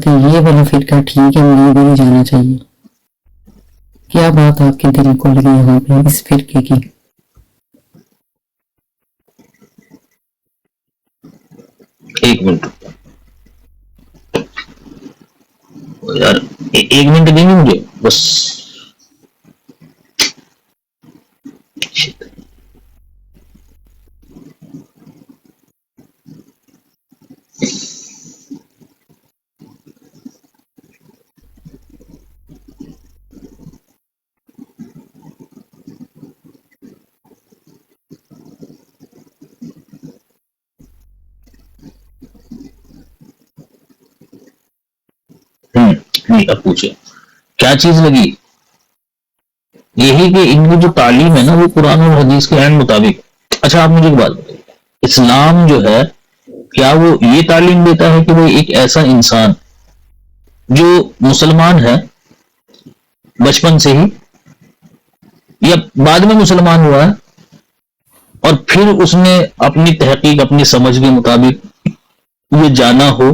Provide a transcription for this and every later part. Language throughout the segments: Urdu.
کہ یہ والا فرقہ ٹھیک ہے، مجھے بھی نہیں جانا چاہیے. کیا بات آپ کے دل کو لگی یہاں پہ اس فرقے کی؟ ایک منٹ یار، ایک منٹ دیں گے مجھے بس. اب پوچھے کیا چیز لگی؟ یہی کہ ان کی جو تعلیم ہے نا وہ قرآن اور حدیث کے عین مطابق. اچھا آپ مجھے ایک بات بتائیے، اسلام جو ہے کیا وہ یہ تعلیم دیتا ہے کہ وہ ایک ایسا انسان جو مسلمان ہے بچپن سے ہی یا بعد میں مسلمان ہوا ہے اور پھر اس نے اپنی تحقیق اپنی سمجھ کے مطابق یہ جانا ہو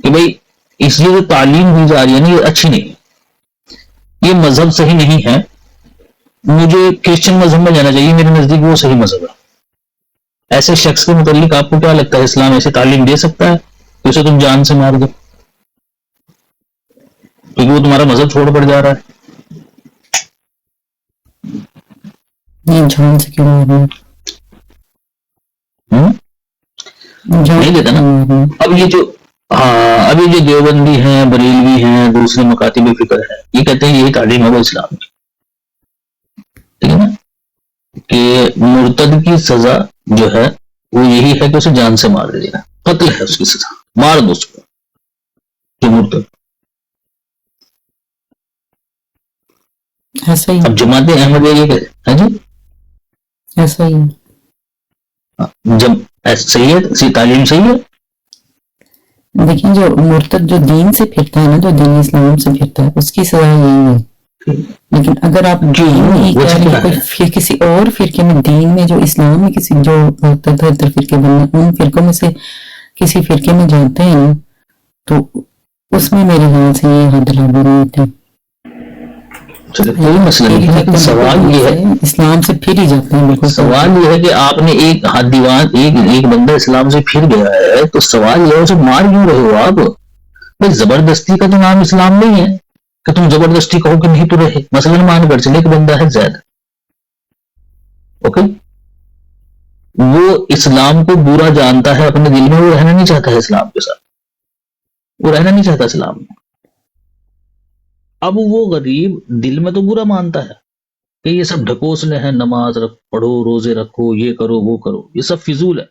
کہ بھئی اس لیے جو تعلیم دی جا رہی ہے نا یہ اچھی نہیں، یہ مذہب صحیح نہیں ہے، مجھے کرسچن مذہب میں جانا چاہیے، میرے نزدیک وہ صحیح مذہب ہے. ایسے شخص کے متعلق آپ کو کیا لگتا ہے اسلام ایسے تعلیم دے سکتا ہے کہ اسے تم جان سے مار دو کیونکہ وہ تمہارا مذہب چھوڑ پڑ جا رہا ہے؟ جان سے کیوں مارنا؟ نہیں دیتا نا. اب یہ جو دیوبندی ہیں، بریلوی ہیں، دوسرے مکاتب فکر ہیں، یہ کہتے ہیں یہی تعلیم ہے وہ اسلام کی، ٹھیک ہے نا، کہ مرتد کی سزا جو ہے وہ یہی ہے کہ اسے جان سے مار دیا جائے، قتل ہے اس کی سزا، مار دو اس کو جو مرتد. ایسا ہی اب جماعت احمدیہ یہ کہتے ہیں جی ایسا ہی جب صحیح ہے، تعلیم صحیح ہے. دیکھیں جو مرتد جو دین سے پھرتا ہے نا، جو دین اسلام سے پھرتا ہے اس کی سزا یہی ہے. لیکن اگر آپ کسی اور فرقے میں دین میں جو اسلام میں کسی جو تر فرقے بننا ان فرقوں میں سے کسی فرقے میں جاتے ہیں تو اس میں میرے خیال سے یہ حد لاگو نہیں ہوتے. کوئی مسئلہ نہیں ہے، سوال یہ ہے اسلام سے پھر ہی جاتے ہیں. بالکل سوال یہ ہے کہ آپ نے ایک حدیوان ایک بندہ اسلام سے پھر گیا ہے تو سوال یہ ہے اسے مار کیوں رہے ہو آپ؟ بھائی زبردستی کا تو نام اسلام نہیں ہے کہ تم زبردستی کہو کہ نہیں تو رہے. مثلاً مان کر چلے ایک بندہ ہے زید، اوکے، وہ اسلام کو برا جانتا ہے اپنے دل میں، وہ رہنا نہیں چاہتا ہے اسلام کے ساتھ، وہ رہنا نہیں چاہتا اسلام میں. اب وہ غریب دل میں تو برا مانتا ہے کہ یہ سب ڈھکوسلے ہیں، نماز پڑھو، روزے رکھو، یہ کرو وہ کرو، یہ سب فضول ہے،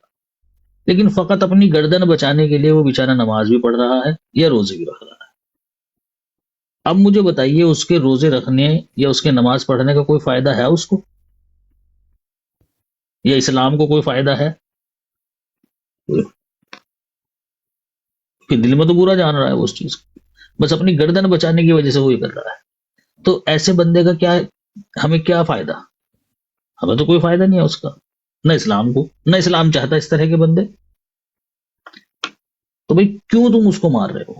لیکن فقط اپنی گردن بچانے کے لیے وہ بیچارہ نماز بھی پڑھ رہا ہے یا روزے بھی رکھ رہا ہے. اب مجھے بتائیے اس کے روزے رکھنے یا اس کے نماز پڑھنے کا کوئی فائدہ ہے اس کو، یا اسلام کو کوئی فائدہ ہے؟ کہ دل میں تو برا جان رہا ہے اس چیز کو، بس اپنی گردن بچانے کی وجہ سے وہ یہ کر رہا ہے. تو ایسے بندے کا کیا، ہمیں کیا فائدہ؟ ہمیں تو کوئی فائدہ نہیں ہے اس کا، نہ اسلام کو، نہ اسلام چاہتا اس طرح کے بندے. تو بھئی کیوں تم اس کو مار رہے ہو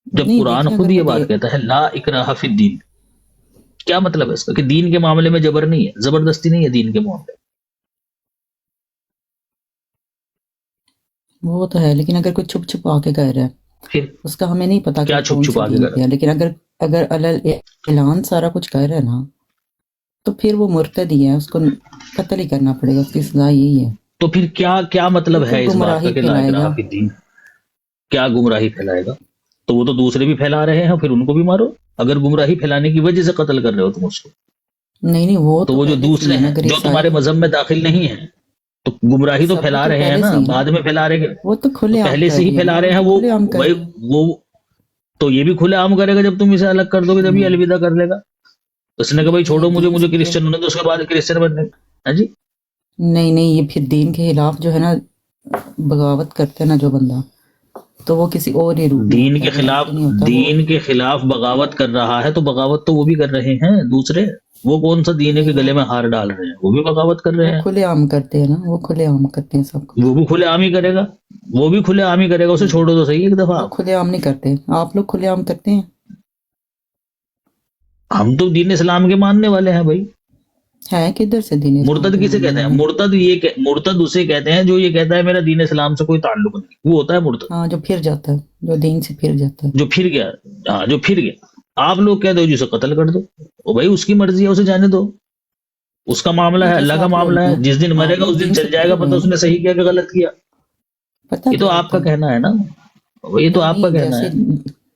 جب قرآن خود یہ بات کہتا ہے لا اکراہ فی الدین؟ کیا مطلب ہے اس کا کہ دین کے معاملے میں جبر نہیں ہے، زبردستی نہیں ہے دین کے معاملے میں. وہ تو ہے، لیکن اگر کوئی چھپ چھپا کے کہہ رہا ہے پھر اس کا ہمیں نہیں پتا کیا چھپ چھپا کے کہہ رہا ہے. لیکن اگر اعلان سارا کچھ کہہ رہا ہے نا تو پھر وہ مرتد ہی ہے، اس کو قتل ہی کرنا پڑے گا، اس کی سزا یہی ہے. تو پھر کیا مطلب ہے اس بات کا کہ لا اکراہ فی الدین؟ کیا گمراہی پھیلائے گا؟ تو وہ تو دوسرے بھی پھیلا رہے ہیں، پھر ان کو بھی مارو. اگر گمراہی پھیلانے کی وجہ سے قتل کر رہے ہو تم اس کو، نہیں وہ تو وہ جو دوسرے ہیں جو تمہارے مذہب میں داخل نہیں ہیں تو گمراہی تو پھیلا رہے ہیں نا، بعد میں پھیلا رہے ہیں، وہ تو پہلے سے ہی پھیلا رہے ہیں. وہ تو یہ بھی کھلے عام کرے گا جب تم اسے الگ کر دو گے جب یہ الوداع کر لے گا. اس نے کہا بھائی چھوڑو مجھے کرسچن ہونے تو اس کے بعد کرسچن بننے. ہاں جی نہیں یہ پھر دین کے خلاف جو ہے نا بغاوت کرتے ہیں نا جو بندہ، تو وہ کسی اور ہی روپ دین کے خلاف بغاوت کر رہا ہے، تو بغاوت تو وہ بھی کر رہے ہیں دوسرے. وہ کون سا دین ہے کہ گلے میں ہار ڈال رہے ہیں؟ وہ بھی بغاوت کر رہے ہیں. کھلے عام کرتے ہیں نا، وہ کھلے عام کرتے ہیں سب کو. وہ بھی کھلے عام ہی کرے گا، وہ بھی کھلے عام ہی کرے گا. اسے چھوڑو تو صحیح ایک دفعہ. وہ کھلے عام نہیں کرتے، آپ لوگ کھلے عام کرتے ہیں. ہم تو دین اسلام کے ماننے والے ہیں بھائی. ہے کدھر سے دین اسلام مرتد کے کسے کہتے ہیں؟ ماننے مرتد اسے کہتے ہیں جو یہ کہتا ہے میرا دین اسلام سے کوئی تعلق نہیں. وہ ہوتا ہے مرتد. ہاں، جو پھر جاتا ہے، جو دین سے پھر جاتا ہے. جو پھر گیا. ہاں، جو پھر گیا. آپ لوگ کہہ دو جسے قتل کر دو، او بھائی اس کی مرضی ہے، اسے جانے دو. اس کا معاملہ ہے، اللہ کا معاملہ ہے. جس دن مرے گا اس دن چل جائے گا پتہ اس نے صحیح کیا کہ غلط کیا. پتہ یہ تو آپ کا کہنا ہے نا، یہ تو آپ کا کہنا ہے.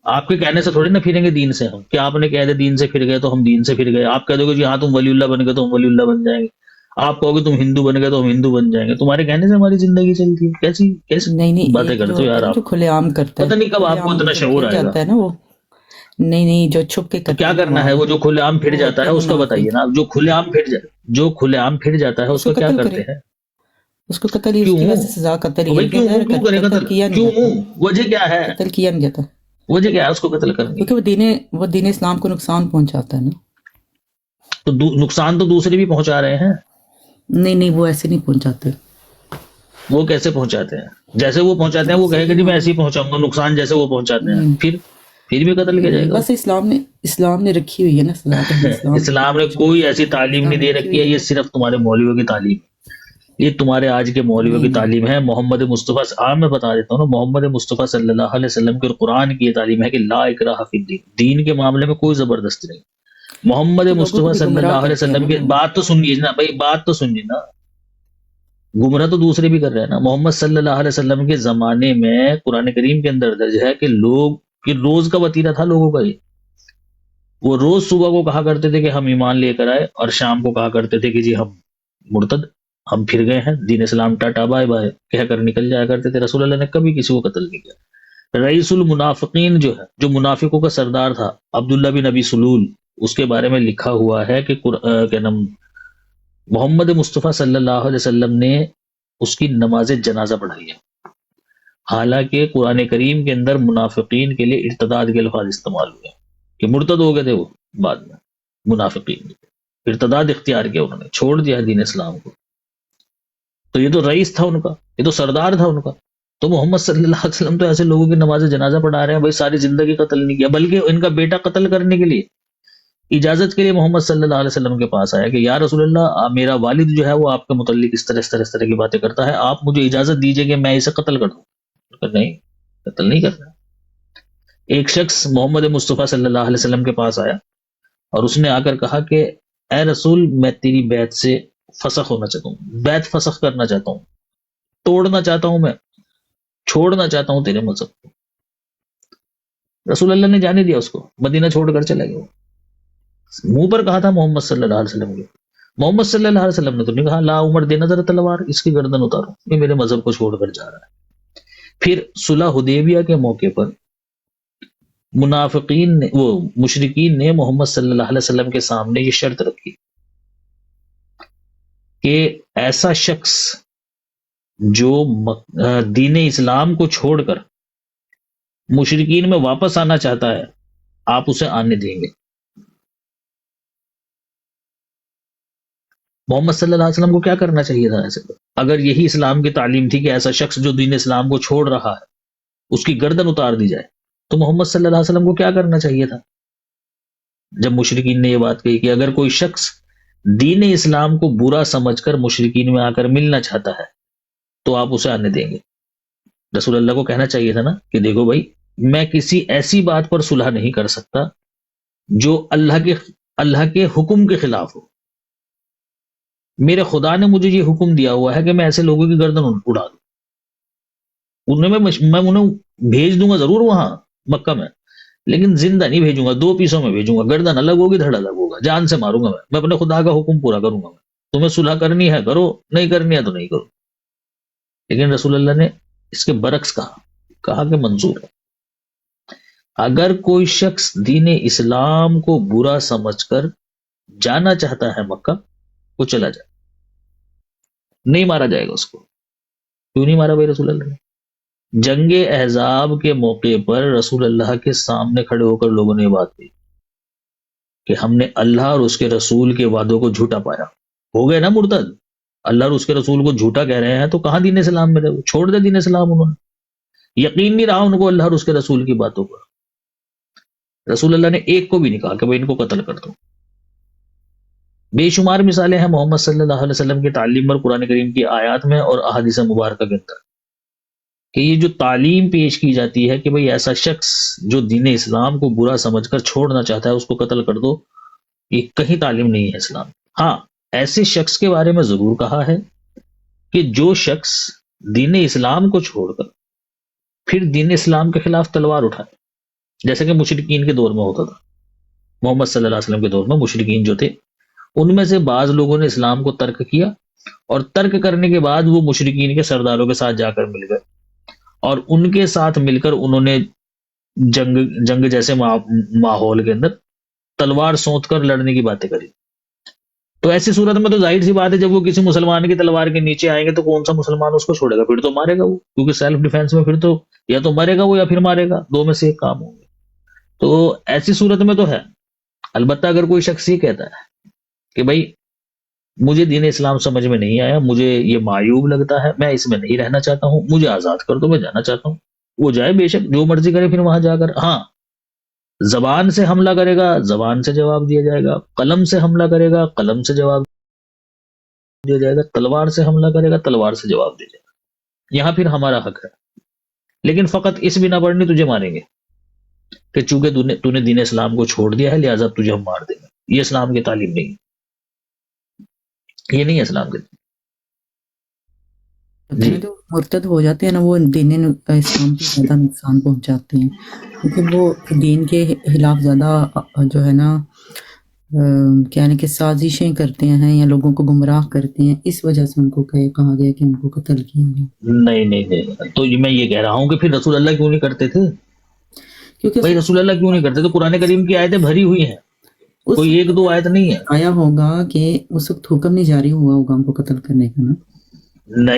آپ کے کہنے سے تھوڑی نہ پھریں گے دین سے ہم. کہ آپ نے کہہ دیا دین سے پھر گئے تو ہم دین سے پھر گئے. آپ کہہ دو گے جی ہاں تم ولی اللہ بن گئے تو ہم ولی اللہ بن جائیں گے. آپ کہو گے تم ہندو بن گئے تو ہم ہندو بن جائیں گے. تمہارے کہنے سے ہماری زندگی چلتی ہے؟ کیسی نہیں باتیں کرتے ہو یار آپ. جو کھلے عام کرتا ہے، پتہ نہیں کب آپ کو اتنا شعور آئے گا. جاتا ہے نا وہ. نہیں جو چھپ کے تو کیا کرنا ہے؟ وہ جو کھلے عام پھر جاتا ہے اس کا بتائیے نا. جو کھلے عام پھر جاتا ہے اس کا کیا کرتے ہیں؟ اس کو قتل ہی، اس کی وجہ سے سزا قتل ہی ہے. کیوں کرے قتل؟ کیوں؟ وجہ کیا ہے؟ قتل کیا نہیں جاتا وجہ کیا ہے اس کو قتل کرنے کی؟ کیونکہ وہ دین اسلام کو نقصان پہنچاتا ہے نا. تو نقصان تو دوسرے بھی پہنچا رہے ہیں. نہیں وہ ایسے نہیں پہنچاتے. وہ کیسے پہنچاتے ہیں؟ جیسے وہ پہنچاتے ہیں وہ کہے گا جی میں ایسے ہی پہنچاؤں گا. نقصان جیسے وہ پہنچاتے ہیں پھر بھی قتل کیا جائے گا. بس اسلام نے رکھی ہوئی ہے نا. اسلام نے کوئی ایسی تعلیم نہیں دے رکھی ہے. یہ صرف تمہارے مولویوں کی تعلیم، یہ تمہارے آج کے مولویوں کی تعلیم ہے. محمد مصطفیٰ میں بتا دیتا ہوں نا، محمد مصطفیٰ صلی اللہ علیہ وسلم کے اور قرآن کی یہ تعلیم ہے کہ لا اکراہ فی الدین. دین کے معاملے میں کوئی زبردستی نہیں. محمد مصطفیٰ صلی اللہ علیہ وسلم کی بات تو سنیے نا بھائی، بات تو سنیے نا. گمراہ تو دوسرے بھی کر رہے ہیں نا. محمد صلی اللہ علیہ وسلم کے زمانے میں قرآن کریم کے اندر درج ہے کہ روز کا وتیرہ تھا لوگوں کا. یہ وہ روز صبح کو کہا کرتے تھے کہ ہم ایمان لے کر آئے، اور شام کو کہا کرتے تھے کہ جی ہم مرتد، ہم پھر گئے ہیں، دین اسلام ٹاٹا بائے بائے کہہ کر نکل جایا کرتے تھے. رسول اللہ نے کبھی کسی کو قتل نہیں کیا. رئیس المنافقین جو ہے، جو منافقوں کا سردار تھا، عبداللہ بن ابی سلول، اس کے بارے میں لکھا ہوا ہے کہ کیا نام محمد مصطفیٰ صلی اللہ علیہ وسلم نے اس کی نماز جنازہ پڑھائی ہے. حالانکہ قرآن کریم کے اندر منافقین کے لیے ارتداد کے الفاظ استعمال ہوئے کہ مرتد ہو گئے تھے وہ بعد میں. منافقین ارتداد اختیار کیا، انہوں نے چھوڑ دیا دین اسلام کو. تو یہ تو رئیس تھا ان کا، یہ تو سردار تھا ان کا. تو محمد صلی اللہ علیہ وسلم تو ایسے لوگوں کی نماز جنازہ پڑھا رہے ہیں بھائی، ساری زندگی قتل نہیں کیا. بلکہ ان کا بیٹا قتل کرنے کے لیے اجازت کے لیے محمد صلی اللہ علیہ وسلم کے پاس آیا کہ یا رسول اللہ، میرا والد جو ہے وہ آپ کے متعلق اس طرح کی باتیں کرتا ہے، آپ مجھے اجازت دیجئے کہ میں اسے قتل کر دوں. نہیں، قتل نہیں کرنا. ایک شخص محمد مصطفیٰ صلی اللہ علیہ وسلم کے پاس آیا اور اس نے آ کر کہا کہ اے رسول، میں تیری بیعت سے فسخ ہونا چاہتا ہوں، بیعت فسخ کرنا چاہتا ہوں، توڑنا چاہتا ہوں، میں چھوڑنا چاہتا ہوں تیرے مذہب کو. رسول اللہ نے جانے دیا اس کو، مدینہ چھوڑ کر چلا گیا. منہ پر کہا تھا محمد صلی اللہ علیہ وسلم کے. محمد صلی اللہ علیہ وسلم نے تو نہیں کہا لا عمر دے نظر تلوار، اس کی گردن اتارو، یہ میرے مذہب کو چھوڑ کر جا رہا ہے. پھر صلح حدیبیہ کے موقع پر مشرکین نے محمد صلی اللہ علیہ وسلم کے سامنے یہ شرط رکھی کہ ایسا شخص جو دین اسلام کو چھوڑ کر مشرکین میں واپس آنا چاہتا ہے، آپ اسے آنے دیں گے. محمد صلی اللہ علیہ وسلم کو کیا کرنا چاہیے تھا ایسے؟ اگر یہی اسلام کی تعلیم تھی کہ ایسا شخص جو دین اسلام کو چھوڑ رہا ہے اس کی گردن اتار دی جائے، تو محمد صلی اللہ علیہ وسلم کو کیا کرنا چاہیے تھا؟ جب مشرکین نے یہ بات کہی کہ اگر کوئی شخص دین اسلام کو برا سمجھ کر مشرکین میں آ کر ملنا چاہتا ہے تو آپ اسے آنے دیں گے. رسول اللہ کو کہنا چاہیے تھا نا کہ دیکھو بھائی، میں کسی ایسی بات پر صلح نہیں کر سکتا جو اللہ کے حکم کے خلاف ہو. میرے خدا نے مجھے یہ حکم دیا ہوا ہے کہ میں ایسے لوگوں کی گردن اڑا دوں. میں انہیں بھیج دوں گا ضرور وہاں مکہ میں، لیکن زندہ نہیں بھیجوں گا، 2 پیسوں میں بھیجوں گا. گردن الگ ہوگی، دھڑ الگ ہوگا، جان سے ماروں گا. میں اپنے خدا کا حکم پورا کروں گا. تمہیں صلح کرنی ہے کرو، نہیں کرنی ہے تو نہیں کرو. لیکن رسول اللہ نے اس کے برعکس کہا کہ منظور ہے. اگر کوئی شخص دین اسلام کو برا سمجھ کر جانا چاہتا ہے مکہ، وہ چلا جائے، نہیں مارا جائے گا اس کو. کیوں نہیں مارا بھائی رسول اللہ نے؟ جنگ احزاب کے موقع پر رسول اللہ کے سامنے کھڑے ہو کر لوگوں نے یہ بات کی کہ ہم نے اللہ اور اس کے رسول کے وعدوں کو جھوٹا پایا، ہو گئے نا مرتد، اللہ اور اس کے رسول کو جھوٹا کہہ رہے ہیں تو کہاں دین اسلام میں رہے، چھوڑ دے دین اسلام، انہوں نے یقین نہیں رہا ان کو اللہ اور اس کے رسول کی باتوں پر۔ رسول اللہ نے ایک کو بھی نہیں کہا کہ بھائی ان کو قتل کر دو۔ بے شمار مثالیں ہیں محمد صلی اللہ علیہ وسلم کی تعلیم پر قرآن کریم کی آیات میں اور احادیث مبارکہ کے اندر، کہ یہ جو تعلیم پیش کی جاتی ہے کہ بھئی ایسا شخص جو دین اسلام کو برا سمجھ کر چھوڑنا چاہتا ہے اس کو قتل کر دو، یہ کہیں تعلیم نہیں ہے اسلام۔ ہاں، ایسے شخص کے بارے میں ضرور کہا ہے کہ جو شخص دین اسلام کو چھوڑ کر پھر دین اسلام کے خلاف تلوار اٹھائے، جیسے کہ مشرکین کے دور میں ہوتا تھا، محمد صلی اللہ علیہ وسلم کے دور میں مشرکین جو تھے ان میں سے بعض لوگوں نے اسلام کو ترک کیا، اور ترک کرنے کے بعد وہ مشرکین کے سرداروں کے ساتھ جا کر مل گئے، اور ان کے ساتھ مل کر انہوں نے جنگ جیسے ماحول کے اندر تلوار سونت کر لڑنے کی باتیں کری۔ تو ایسی صورت میں تو ظاہر سی بات ہے جب وہ کسی مسلمان کی تلوار کے نیچے آئیں گے تو کون سا مسلمان اس کو چھوڑے گا؟ پھر تو مارے گا وہ، کیونکہ سیلف ڈیفenس میں پھر تو یا تو مرے گا وہ یا پھر مارے گا، دو میں سے ایک کام ہوں گے۔ تو ایسی صورت میں تو ہے۔ البتہ اگر کوئی شخص یہ کہتا ہے کہ بھائی مجھے دین اسلام سمجھ میں نہیں آیا، مجھے یہ معیوب لگتا ہے، میں اس میں نہیں رہنا چاہتا ہوں، مجھے آزاد کر دو، میں جانا چاہتا ہوں، وہ جائے، بے شک جو مرضی کرے پھر وہاں جا کر۔ ہاں، زبان سے حملہ کرے گا، زبان سے جواب دیا جائے گا، قلم سے حملہ کرے گا، قلم سے جواب دیا جائے گا، تلوار سے حملہ کرے گا، تلوار سے جواب دیا جائے گا، یہاں پھر ہمارا حق ہے۔ لیکن فقط اس بنا پر نہیں تجھے ماریں گے کہ چونکہ تو نے دین اسلام کو چھوڑ دیا ہے لہٰذا تجھے ہم مار دیں گے۔ یہ اسلام کی تعلیم نہیں، یہ نہیں ہے اسلام کی۔ جی جو مرتد ہو جاتے ہیں نا وہ دین اسلام کو زیادہ نقصان پہنچاتے ہیں، کیونکہ وہ دین کے خلاف زیادہ جو ہے نا کہنے کہ سازشیں کرتے ہیں یا لوگوں کو گمراہ کرتے ہیں، اس وجہ سے ان کو کہا گیا کہ ان کو قتل کیا گیا۔ نہیں، تو میں یہ کہہ رہا ہوں کہ پھر رسول اللہ کیوں نہیں کرتے تھے؟ کیونکہ بھائی رسول اللہ کیوں نہیں کرتے؟ تو قرآن کریم کی آیتیں بھری ہوئی ہیں، کوئی ایک دو آیت نہیں ہے۔ آیا ہوگا کہ اس وقت حکم نہیں جاری ہوا ہوگا ان کو قتل کرنے کا نا؟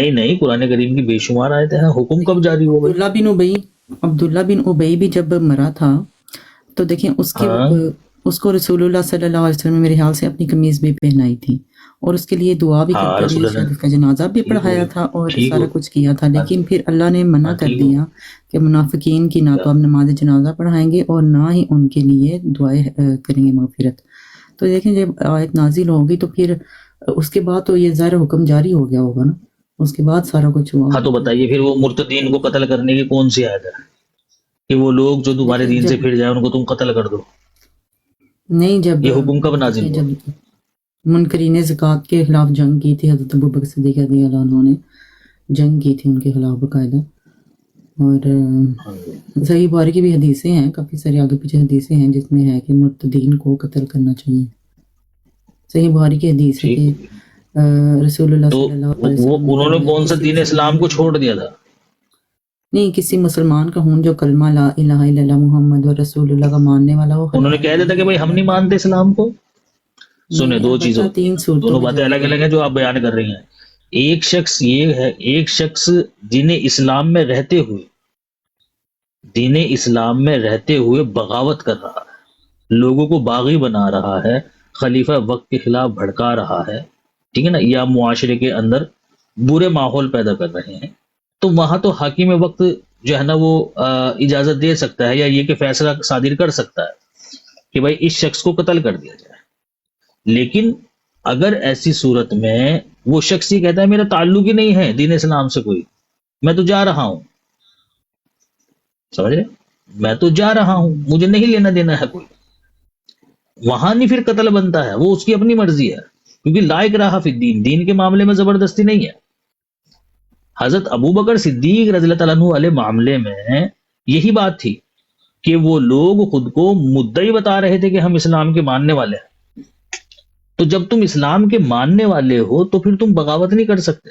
نہیں، قرآن کریم کی بے شمار آیتیں ہیں، حکم کب جاری ہوا؟ عبداللہ بن ابی بھی جب مرا تھا تو دیکھیں اس کو رسول اللہ صلی اللہ علیہ وسلم میرے خیال سے اپنی قمیض بھی پہنائی تھی اور اس کے لیے دعا بھی کرتے رہے، شاید اس کا جنازہ بھی پڑھایا تھا اور سارا کچھ کیا تھا، لیکن پھر اللہ نے منع کر دیا کہ منافقین کی نہ تو آپ نماز جنازہ پڑھائیں گے اور نہ ہی ان کے لیے دعائیں کریں گے مغفرت۔ تو دیکھیں جب آیت نازل ہوگی تو پھر اس کے بعد تو یہ ظاہر حکم جاری ہو گیا ہوگا نا، اس کے بعد سارا کچھ ہوا۔ ہاں تو بتائیے پھر وہ مرتدین کو قتل کرنے کی کون سی آیت ہے کہ وہ لوگ جو تمہارے دین سے پھر جائیں ان کو تم قتل کر دو؟ نہیں، جب یہ حکم کب نازل ہوا؟ جب منکرین زکوٰۃ کے خلاف جنگ کی تھی حضرت ابوبکر صدیق رضی اللہ عنہ نے جنگ کی تھی ان کے خلاف باقاعدہ، اور صحیح بخاری کی بھی حدیثیں ہیں، کافی ساری آگے پیچھے حدیثیں ہیں جس میں ہے کہ مرتدین کو قتل کرنا چاہیے۔ صحیح بخاری کی حدیث ہے کہ رسول اللہ صلی اللہ علیہ وسلم انہوں نے کون سا دین اسلام کو چھوڑ دیا تھا؟ نہیں، کسی مسلمان کا ہوں جو کلمہ لا الہ الا اللہ محمد و رسول اللہ کا ماننے والا ہو، انہوں نے کہہ دیا تھا کہ بھائی ہم نہیں مانتے اسلام کو۔ سنیں، دو چیزوں دونوں باتیں الگ الگ ہیں جو آپ بیان کر رہی ہیں۔ ایک شخص یہ ہے، ایک شخص دین اسلام میں رہتے ہوئے بغاوت کر رہا ہے، لوگوں کو باغی بنا رہا ہے، خلیفہ وقت کے خلاف بھڑکا رہا ہے، ٹھیک ہے نا، یا معاشرے کے اندر برے ماحول پیدا کر رہے ہیں، تو وہاں تو حاکم وقت جو ہے نا وہ اجازت دے سکتا ہے یا یہ کہ فیصلہ صادر کر سکتا ہے کہ بھائی اس شخص کو قتل کر دیا جائے۔ لیکن اگر ایسی صورت میں وہ شخص یہ کہتا ہے میرا تعلق ہی نہیں ہے دین اسلام سے کوئی، میں تو جا رہا ہوں، سمجھ رہے، میں تو جا رہا ہوں، مجھے نہیں لینا دینا ہے کوئی، وہاں نہیں پھر قتل بنتا ہے، وہ اس کی اپنی مرضی ہے، کیونکہ لا اکراہ فی الدین، دین کے معاملے میں زبردستی نہیں ہے۔ حضرت ابوبکر صدیق رضی اللہ عنہ والے معاملے میں یہی بات تھی کہ وہ لوگ خود کو مدعی بتا رہے تھے کہ ہم اسلام کے ماننے والے ہیں، تو جب تم اسلام کے ماننے والے ہو تو پھر تم بغاوت نہیں کر سکتے،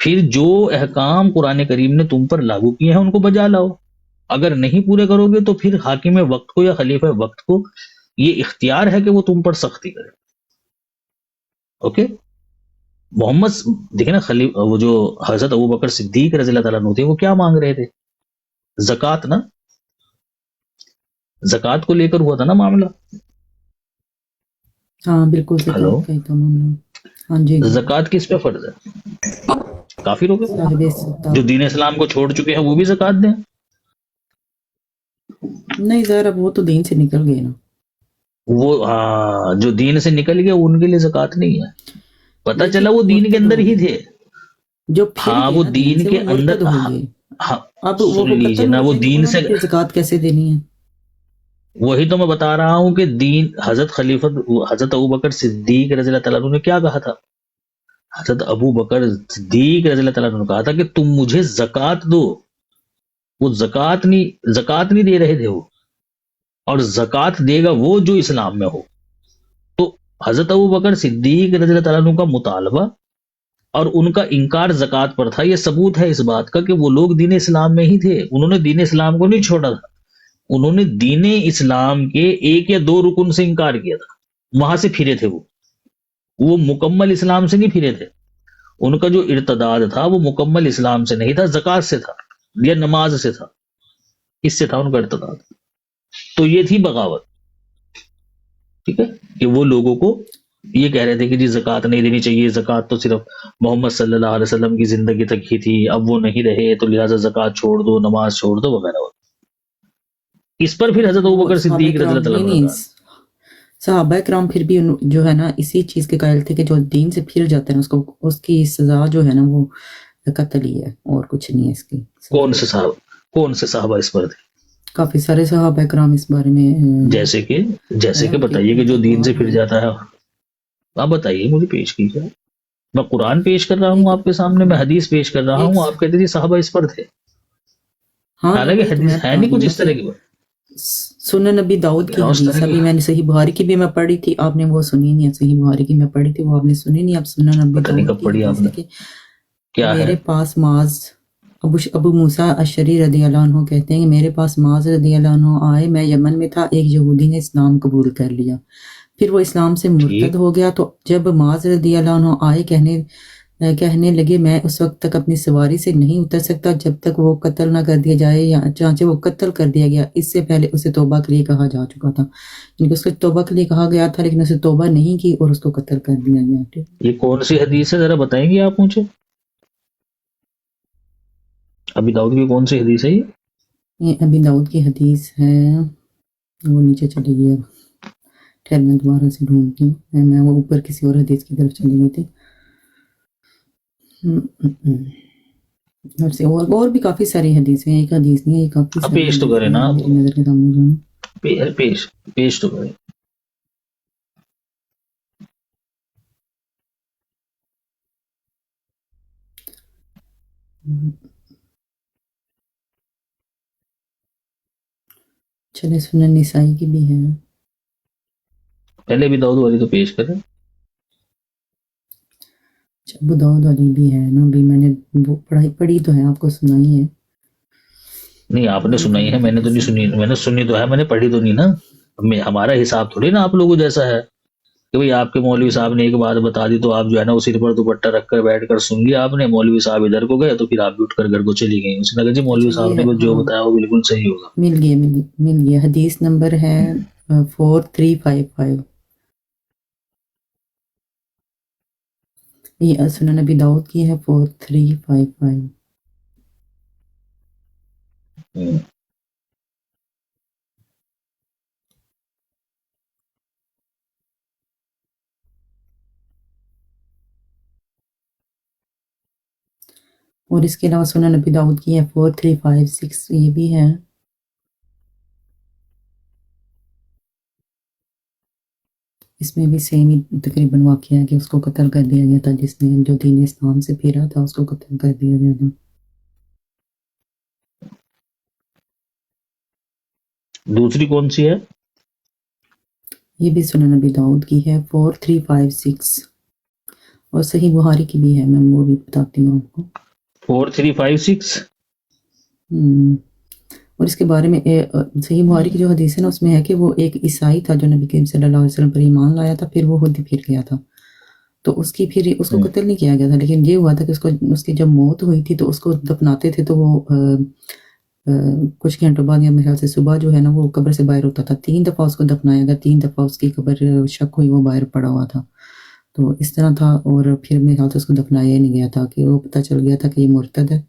پھر جو احکام قرآن کریم نے تم پر لاگو کیے ہیں ان کو بجا لاؤ، اگر نہیں پورے کرو گے تو پھر حاکم وقت کو یا خلیفہ وقت کو یہ اختیار ہے کہ وہ تم پر سختی کرے۔ اوکے، محمد دیکھیں نا، وہ جو حضرت ابوبکر صدیق رضی اللہ تعالیٰ عنہ تھے وہ کیا مانگ رہے تھے؟ زکوٰۃ نا، زکوٰۃ کو لے کر ہوا تھا نا معاملہ. ہاں بالکل ہلو، زکوٰۃ کا ہی تھا معاملہ. ہاں جی زکوٰۃ کس پہ فرض ہے؟ کافر ہو گئے صاحب استطاعت. جو دین اسلام کو چھوڑ چکے ہیں وہ بھی زکوٰۃ دیں. نہیں ظاہر اب وہ تو دین سے نکل گئے نا. وہ ہاں جو دین سے نکل گیا ان کے لیے زکوٰۃ نہیں ہے. پتہ لیکن چلا وہ دین کے مرتد اندر ہو ہی گئے. تھے. جو پھر ہاں گئے وہ نا دین سے کے وہ اندر مرتد ہو گئے. اب وہ سن لیجیے قتل نا، ہو وہ جائیں گے دین انہوں سے. نے پھر زکوٰۃ کیسے دینی ہے؟ وہی تو میں بتا رہا ہوں کہ دین حضرت ابو بکر صدیق رضی اللہ تعالیٰ عنہ نے کیا کہا تھا. حضرت ابو بکر صدیق رضی اللہ تعالیٰ عنہ نے کہا تھا کہ تم مجھے زکوٰۃ دو. وہ زکوٰۃ نہیں دے رہے تھے وہ. اور زکوٰۃ دے گا وہ جو اسلام میں ہو. تو حضرت ابو بکر صدیق رضی اللہ تعالیٰ عنہ کا مطالبہ اور ان کا انکار زکوٰۃ پر تھا. یہ ثبوت ہے اس بات کا کہ وہ لوگ دین اسلام میں ہی تھے. انہوں نے دین اسلام کو نہیں چھوڑا تھا. انہوں نے دین اسلام کے 1 یا 2 رکن سے انکار کیا تھا. وہاں سے پھرے تھے. وہ مکمل اسلام سے نہیں پھرے تھے. ان کا جو ارتداد تھا وہ مکمل اسلام سے نہیں تھا، زکوٰۃ سے تھا یا نماز سے تھا. اس سے تھا ان کا ارتداد. تو یہ تھی بغاوت. ٹھیک ہے، کہ وہ لوگوں کو یہ کہہ رہے تھے کہ جی زکوٰۃ نہیں دینی چاہیے، زکوٰۃ تو صرف محمد صلی اللہ علیہ وسلم کی زندگی تک ہی تھی، اب وہ نہیں رہے تو لہٰذا زکوٰۃ چھوڑ دو، نماز چھوڑ دو وغیرہ. اس پر پھر حضرت ابو بکر صدیق رضی اللہ تعالیٰ عنہ نے کہا. صحابہ کرام پھر بھی جو ہے نا اسی چیز کے قائل تھے کہ جو دین سے پھر جاتے ہیں اس کی سزا جو ہے نا وہ قتل ہی ہے اور کچھ نہیں ہے اس کی. کون سے صحابہ اس پر تھے؟ کافی سارے صحابہ کرام اس بارے میں جیسے کہ بتائیے کہ جو دین سے پھر جاتا ہے. آپ بتائیے، مجھے پیش کیجیے. میں قرآن پیش کر رہا ہوں آپ کے سامنے، میں حدیث پیش کر رہا ہوں. آپ کہتے تھے صحابہ اس پر تھے. حالانکہ حدیث ہے نہیں کچھ اس طرح کی. سنن نبی داؤد کی حدیث ابھی میں نے صحیح بخاری کی بھی میں پڑھی تھی، آپ نے وہ سنی نہیں. صحیح بخاری کی میں پڑھی تھی، وہ آپ نے سنی نہیں. اب سنن نبی داؤد کی حدیث ہے کہ میرے پاس معاذ ابو موسیٰ اشعری رضی اللہ عنہ کہتے ہیں کہ میرے پاس معاذ رضی اللہ عنہ آئے. میں یمن میں تھا، ایک یہودی نے اسلام قبول کر لیا، پھر وہ اسلام سے مرتد ہو گیا. تو جب معاذ رضی اللہ عنہ آئے کہنے لگے میں اس وقت تک اپنی سواری سے نہیں اتر سکتا جب تک وہ قتل نہ کر دیا جائے، یا چانچہ وہ قتل کر دیا گیا. اس سے پہلے اسے توبہ کے لیے کہا جا چکا تھا، یعنی اس کو توبہ کے لیے کہا گیا تھا لیکن اسے توبہ نہیں کی اور اس کو قتل کر دیا گیا. یہ کون سی حدیث ہے ذرا بتائیں گے آپ مجھے؟ ابی داؤد کی کون سی حدیث ہے یہ ابی داؤد کی حدیث ہے، وہ نیچے چلی گئی. اب ٹھہر میں دوبارہ سے ڈھونڈتی ہوں، میں وہ اوپر کسی اور حدیث کی طرف چلی گئی تھی. اور بھی کافی ساری حدیث ہیں، ایک حدیث نہیں ہے، یہ کافی ساری. پیش تو کریں نا آپ، نظر کے سامنے جو ہے پیش تو کریں. چلے سنن نسائی کی بھی ہے. پہلے بھی داؤد والی تو پیش کریں. ابو داؤد والی بھی ہے نا، بھی میں نے وہ پڑھی تو ہے، آپ کو سنائی ہے. نہیں آپ نے سنائی ہے، میں نے تو نہیں سنی. میں نے سنی تو ہے، میں نے پڑھی تو نہیں نا. ہمارا حساب تھوڑی نا آپ لوگوں جیسا ہے کہ بھئی آپ کے مولوی صاحب نے ایک بات بتا دی تو آپ جو ہے نا اسی پر دوپٹہ رکھ کر بیٹھ کر سن لیا آپ نے. مولوی صاحب ادھر کو گئے تو پھر آپ بھی اٹھ کر گھر کو چلی گئی. اس نے کہا جی مولوی صاحب نے جو بتایا وہ بالکل صحیح ہوگا. مل گیا. حدیث نمبر ہے 4355. یہ سنن نبی داؤد کی ہے 4355. اور اس کے علاوہ سنن نبی داؤد کی ہے 4356، یہ بھی ہے. اس میں بھی سیم ہی تقریباً واقعہ ہے کہ اس کو قتل کر دیا گیا تھا، جس نے جو دین اسلام سے پھیرا تھا اس کو قتل کر دیا گیا تھا. دوسری کون سی ہے؟ یہ بھی سنن نبی داؤد کی ہے 4356، اور صحیح بخاری کی بھی ہے، میں وہ بھی بتاتی ہوں آپ کو. 4356. اور اس کے بارے میں صحیح بخاری کی جو حدیث ہے نا اس میں ہے کہ وہ ایک عیسائی تھا جو نبی کریم صلی اللہ علیہ وسلم پر ایمان لایا تھا، پھر وہ خود ہی پھر گیا تھا. تو اس کو قتل نہیں کیا گیا تھا، لیکن یہ ہوا تھا کہ اس کی جب موت ہوئی تھی تو اس کو دفناتے تھے تو وہ کچھ گھنٹوں بعد یا میرے خیال سے صبح جو ہے نا وہ قبر سے باہر ہوتا تھا. 3 دفعہ اس کو دفنایا گیا, 3 دفعہ اس کی قبر شک ہوئی وہ باہر پڑا ہوا تھا. تو اس طرح تھا, اور پھر میرے خیال سے اس کو دفنایا ہی نہیں گیا تھا کہ وہ پتہ چل گیا تھا کہ یہ مرتد ہے,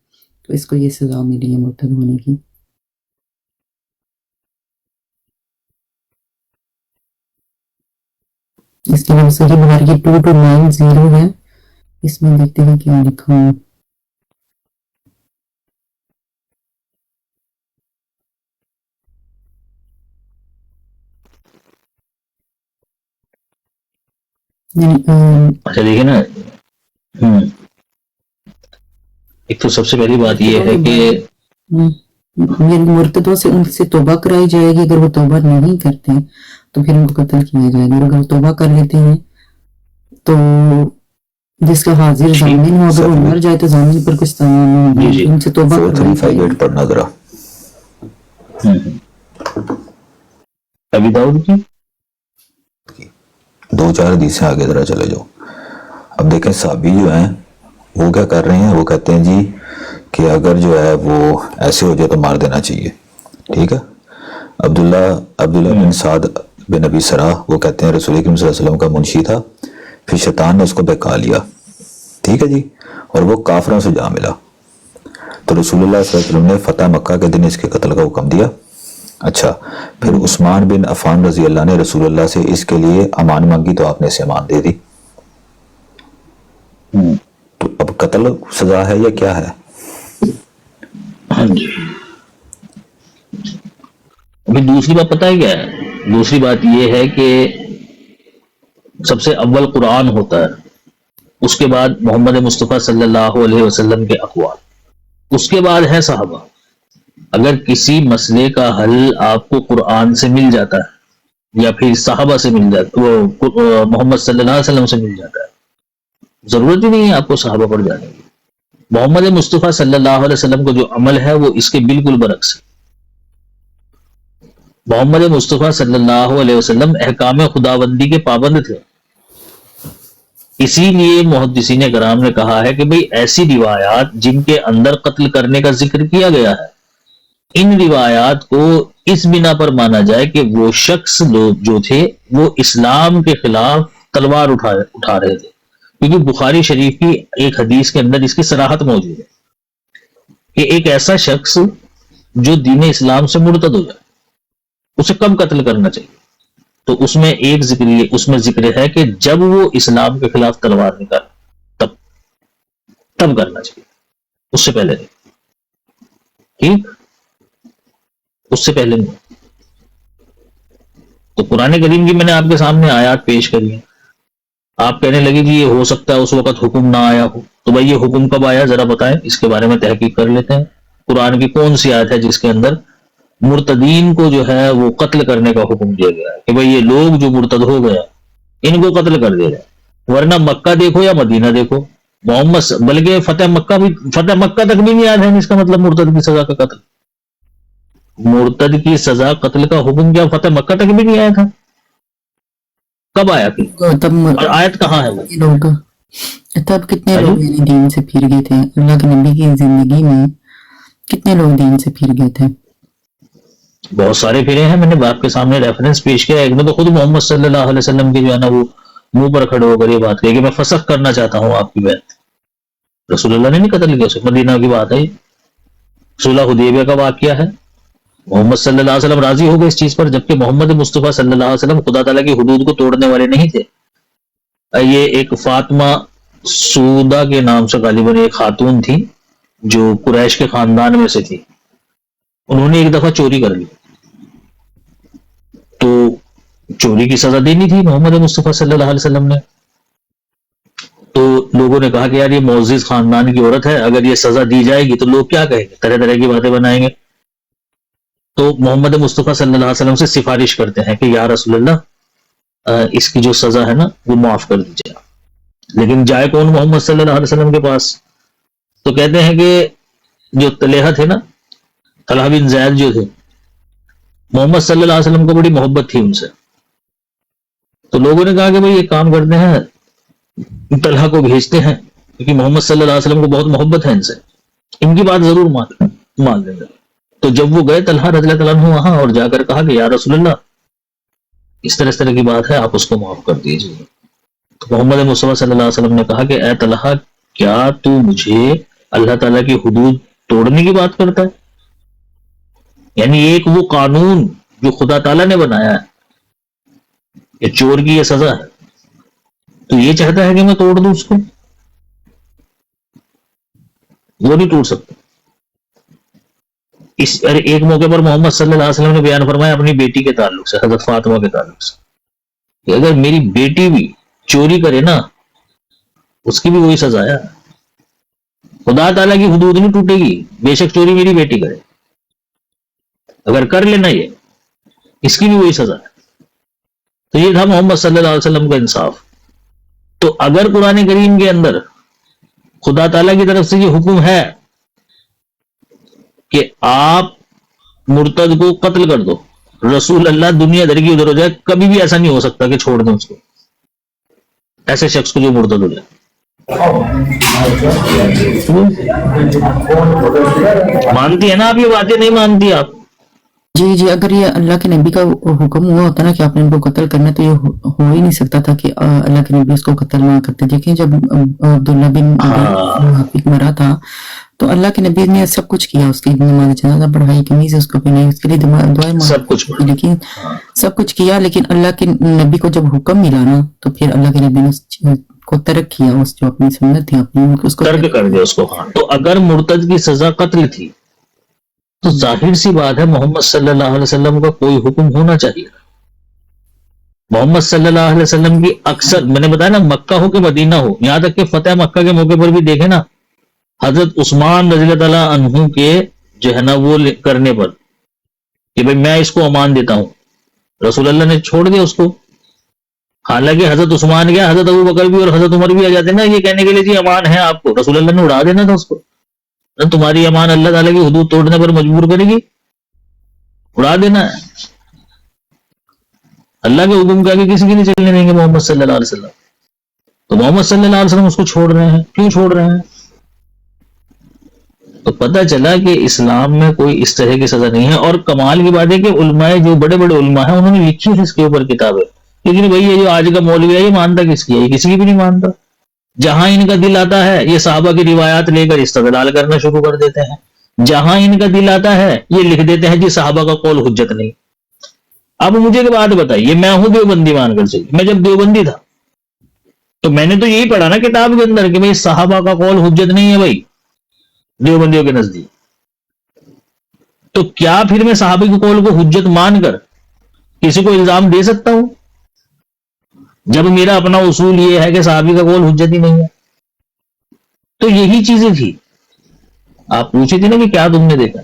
تو اس کو یہ سزا ملی ہے مرتد ہونے کی. اس کے بعد صحیح بخاری کی 2290 ہے, اس میں دیکھتے ہیں کیا لکھا ہوں. اچھا دیکھیں نا, ایک تو سب سے پہلی بات یہ ہے کہ مرتدوں سے ان سے توبہ کرائی جائے گی. اگر وہ توبہ نہیں کرتے تو پھر ان کو قتل کیا جائے گا. اور اگر وہ توبہ کر لیتے ہیں تو جس کا حاضر ضامن ہو, اگر وہ مر جائے تو ضامن پر کچھ تمام ان سے توبہ کرائی جائے گی. پڑھنا ذرا ابھی داؤد کی 2-4 حدیثیں آگے ذرا چلے جاؤ. اب دیکھیں صحابی جو ہیں وہ کیا کر رہے ہیں, وہ کہتے ہیں جی کہ اگر جو ہے وہ ایسے ہو جائے تو مار دینا چاہیے. ٹھیک ہے, عبداللہ بن سعد بن ابی سرا وہ کہتے ہیں رسول اکرم صلی اللہ علیہ وسلم کا منشی تھا, پھر شیطان نے اس کو بہکا لیا. ٹھیک ہے جی, اور وہ کافروں سے جا ملا, تو رسول اللہ صلی اللہ علیہ وسلم نے فتح مکہ کے دن اس کے قتل کا حکم دیا. اچھا, پھر عثمان بن عفان رضی اللہ نے رسول اللہ سے اس کے لیے امان مانگی تو آپ نے اسے امان دے دی. تو اب قتل سزا ہے یا کیا ہے؟ ہاں جی. ابھی دوسری بات پتہ ہے کیا ہے؟ دوسری بات یہ ہے کہ سب سے اول قرآن ہوتا ہے, اس کے بعد محمد مصطفیٰ صلی اللہ علیہ وسلم کے اقوال, اس کے بعد ہے صحابہ. اگر کسی مسئلے کا حل آپ کو قرآن سے مل جاتا ہے یا پھر صحابہ سے مل جاتا ہے, وہ محمد صلی اللہ علیہ وسلم سے مل جاتا ہے, ضرورت ہی نہیں ہے آپ کو صحابہ پر جانے کی. محمد مصطفیٰ صلی اللہ علیہ وسلم کو جو عمل ہے وہ اس کے بالکل برعکس ہے. محمد مصطفیٰ صلی اللہ علیہ وسلم احکام خداوندی کے پابند تھے. اسی لیے محدثین کرام نے کہا ہے کہ بھئی ایسی روایات جن کے اندر قتل کرنے کا ذکر کیا گیا ہے, ان روایات کو اس بنا پر مانا جائے کہ وہ شخص لوگ جو تھے وہ اسلام کے خلاف تلوار اٹھا رہے تھے, کیونکہ بخاری شریف کی ایک حدیث کے اندر اس کی صراحت موجود ہے کہ ایک ایسا شخص جو دین اسلام سے مرتد ہو جائے اسے کب قتل کرنا چاہیے. تو اس میں ایک ذکر ہے کہ جب وہ اسلام کے خلاف تلوار نکال تب کرنا چاہیے, اس سے پہلے نہیں. ٹھیک, اس سے پہلے نہیں. تو قرآن کریم کی میں نے آپ کے سامنے آیات پیش کری ہیں, آپ کہنے لگے کہ یہ ہو سکتا ہے اس وقت حکم نہ آیا ہو, تو بھائی یہ حکم کب آیا ذرا بتائیں, اس کے بارے میں تحقیق کر لیتے ہیں. قرآن کی کون سی آیت ہے جس کے اندر مرتدین کو جو ہے وہ قتل کرنے کا حکم دیا گیا ہے کہ بھئی یہ لوگ جو مرتد ہو گیا ان کو قتل کر دیا جائے. ورنہ مکہ دیکھو یا مدینہ دیکھو, محمد بلکہ فتح مکہ تک بھی نہیں آیا تھا. اس کا مطلب مرتد کی سزا کا قتل, مرتد کی سزا قتل کا حکم کیا فتح مکہ تک بھی نہیں آیا تھا. کب آیا پھر, اور آیت کہاں ہے وہ؟ تب کتنے لوگ دین سے پھر گئے تھے. اللہ کے نبی کی زندگی میں کتنے لوگ دین سے پھر گئے تھے؟ بہت سارے پھرے ہیں. میں نے باپ کے سامنے ریفرنس پیش کیا. ایک نے تو خود محمد صلی اللہ علیہ وسلم کی جو ہے نا وہ منہ پر کھڑے ہو کر یہ بات کہی کہ میں فسخ کرنا چاہتا ہوں آپ کی بیعت. رسول اللہ نے نہیں قتل کیا اسے, مدینہ کی بات ہے, صلح حدیبیہ کا واقعہ ہے. محمد صلی اللہ علیہ وسلم راضی ہو گئے اس چیز پر, جبکہ محمد مصطفیٰ صلی اللہ علیہ وسلم خدا تعالیٰ کی حدود کو توڑنے والے نہیں تھے. یہ ایک فاطمہ سودا کے نام سے غالباً ایک خاتون تھی جو قریش کے خاندان میں سے تھی. انہوں نے ایک دفعہ چوری کر لی, تو چوری کی سزا دینی تھی محمد مصطفیٰ صلی اللہ علیہ وسلم نے. تو لوگوں نے کہا کہ یار یہ معزز خاندان کی عورت ہے, اگر یہ سزا دی جائے گی تو لوگ کیا کہیں گے, طرح طرح کی باتیں بنائیں گے. تو محمد مصطفیٰ صلی اللہ علیہ وسلم سے سفارش کرتے ہیں کہ یا رسول اللہ اس کی جو سزا ہے نا وہ معاف کر دیجیے. لیکن جائے کون محمد صلی اللہ علیہ وسلم کے پاس؟ تو کہتے ہیں کہ جو طلحہ تھے نا, طلحہ بن زید جو تھے, محمد صلی اللہ علیہ وسلم کو بڑی محبت تھی ان سے. تو لوگوں نے کہا کہ بھئی ایک کام کرتے ہیں, طلحہ کو بھیجتے ہیں کیونکہ محمد صلی اللہ علیہ وسلم کو بہت محبت ہے ان سے, ان کی بات ضرور مان لیں گے. تو جب وہ گئے طلحہ رضی اللہ عنہ وہاں اور جا کر کہا کہ یا رسول اللہ اس طرح کی بات ہے، آپ اس کو معاف کر دیجیے. تو محمد مصطفیٰ صلی اللہ علیہ وسلم نے کہا کہ اے طلحہ کیا تو مجھے اللہ تعالیٰ کی حدود توڑنے کی بات کرتا ہے؟ یعنی ایک وہ قانون جو خدا تعالیٰ نے بنایا ہے، یہ چور کی یہ سزا ہے، تو یہ چاہتا ہے کہ میں توڑ دوں اس کو؟ وہ نہیں ٹوٹ سکتا. ایک موقع پر محمد صلی اللہ علیہ وسلم نے بیان فرمایا اپنی بیٹی کے تعلق سے، حضرت فاطمہ کے تعلق سے، کہ اگر میری بیٹی بھی چوری کرے نا اس کی بھی وہی سزا ہے. خدا تعالیٰ کی حدود نہیں ٹوٹے گی، بے شک چوری میری بیٹی کرے، اگر کر لینا یہ اس کی بھی وہی سزا ہے. تو یہ تھا محمد صلی اللہ علیہ وسلم کا انصاف. تو اگر قرآن کریم کے اندر خدا تعالیٰ کی طرف سے یہ حکم ہے کہ آپ مرتد کو قتل کر دو، رسول اللہ دنیا بھر کی ادھر ہو جائے کبھی بھی ایسا نہیں ہو سکتا کہ چھوڑ دیں اس کو، ایسے شخص کو جو مرتد ہو جائے. مانتی ہے نا آپ یہ باتیں؟ نہیں مانتی آپ؟ جی اگر یہ اللہ کے نبی کا حکم ہوا ہوتا نا کہ آپ نے ان کو قتل کرنا، تو یہ ہو ہی نہیں سکتا تھا کہ اللہ کے نبی اس کو قتل نہ کرتے. دیکھیں جب عبداللہ بن حافظ مرا تھا تو اللہ کے نبی نے سب کچھ کیا، اس کی نماز جنازہ پڑھائی، قمیض اس کو پہنائی، اس کے لیے دعائیں سب کچھ، لیکن سب کچھ کیا، لیکن اللہ کے نبی کو جب حکم ملا نا تو پھر اللہ کے نبی نے اس کو ترک کیا، اس جو اپنی سنت تھی اپنی اس کو ترک کر دیا اس کو. تو اگر مرتد کی سزا قتل تھی تو ظاہر سی بات ہے محمد صلی اللہ علیہ وسلم کا کوئی حکم ہونا چاہیے. محمد صلی اللہ علیہ وسلم کی اکثر، میں نے بتایا نا، مکہ ہو کہ مدینہ ہو، یہاں تک کہ فتح مکہ کے موقع پر بھی دیکھیں نا، حضرت عثمان رضی اللہ تعالیٰ عنہ کے جو ہے نا وہ کرنے پر کہ بھئی میں اس کو امان دیتا ہوں، رسول اللہ نے چھوڑ دیا اس کو. حالانکہ حضرت عثمان گیا، حضرت ابو بکر بھی اور حضرت عمر بھی آ جاتے نا یہ کہنے کے لیے جی امان ہے آپ کو، رسول اللہ نے اڑا دینا تھا اس کو. تمہاری امان اللہ تعالیٰ کی حدود توڑنے پر مجبور کرے گی، اڑا دینا ہے. اللہ کے حکم کے آگے کسی کی نہیں چلنے دیں گے محمد صلی اللہ علیہ وسلم. تو محمد صلی اللہ علیہ وسلم اس کو چھوڑ رہے ہیں، کیوں چھوڑ رہے ہیں؟ تو پتہ چلا کہ اسلام میں کوئی اس طرح کی سزا نہیں ہے. اور کمال کی بات ہے کہ علماء، جو بڑے بڑے علماء ہیں، انہوں نے لکھی ہے اس کے اوپر کتابیں، لیکن بھائی یہ جو آج کا مولوی ہے یہ مانتا کس کی ہے؟ یہ کسی کی بھی نہیں مانتا. جہاں ان کا دل آتا ہے یہ صحابہ کی روایات لے کر استدلال کرنا شروع کر دیتے ہیں، جہاں ان کا دل آتا ہے یہ لکھ دیتے ہیں جی صحابہ کا قول حجت نہیں. اب مجھے ایک بات بتائیے، میں ہوں دیوبندی مان کر سے، میں جب دیوبندی تھا تو میں نے تو یہی پڑھا نا کتاب کے اندر کہ بھائی صحابہ کا قول حجت نہیں ہے بھائی دیوبندیوں کے نزدیک. تو کیا پھر میں صحابہ کے قول کو حجت مان کر کسی کو الزام دے سکتا ہوں جب میرا اپنا اصول یہ ہے کہ صحابی کا قول حجت ہی نہیں ہے؟ تو یہی چیزیں تھی. آپ پوچھے تھے نا کہ کیا تم نے دیکھا،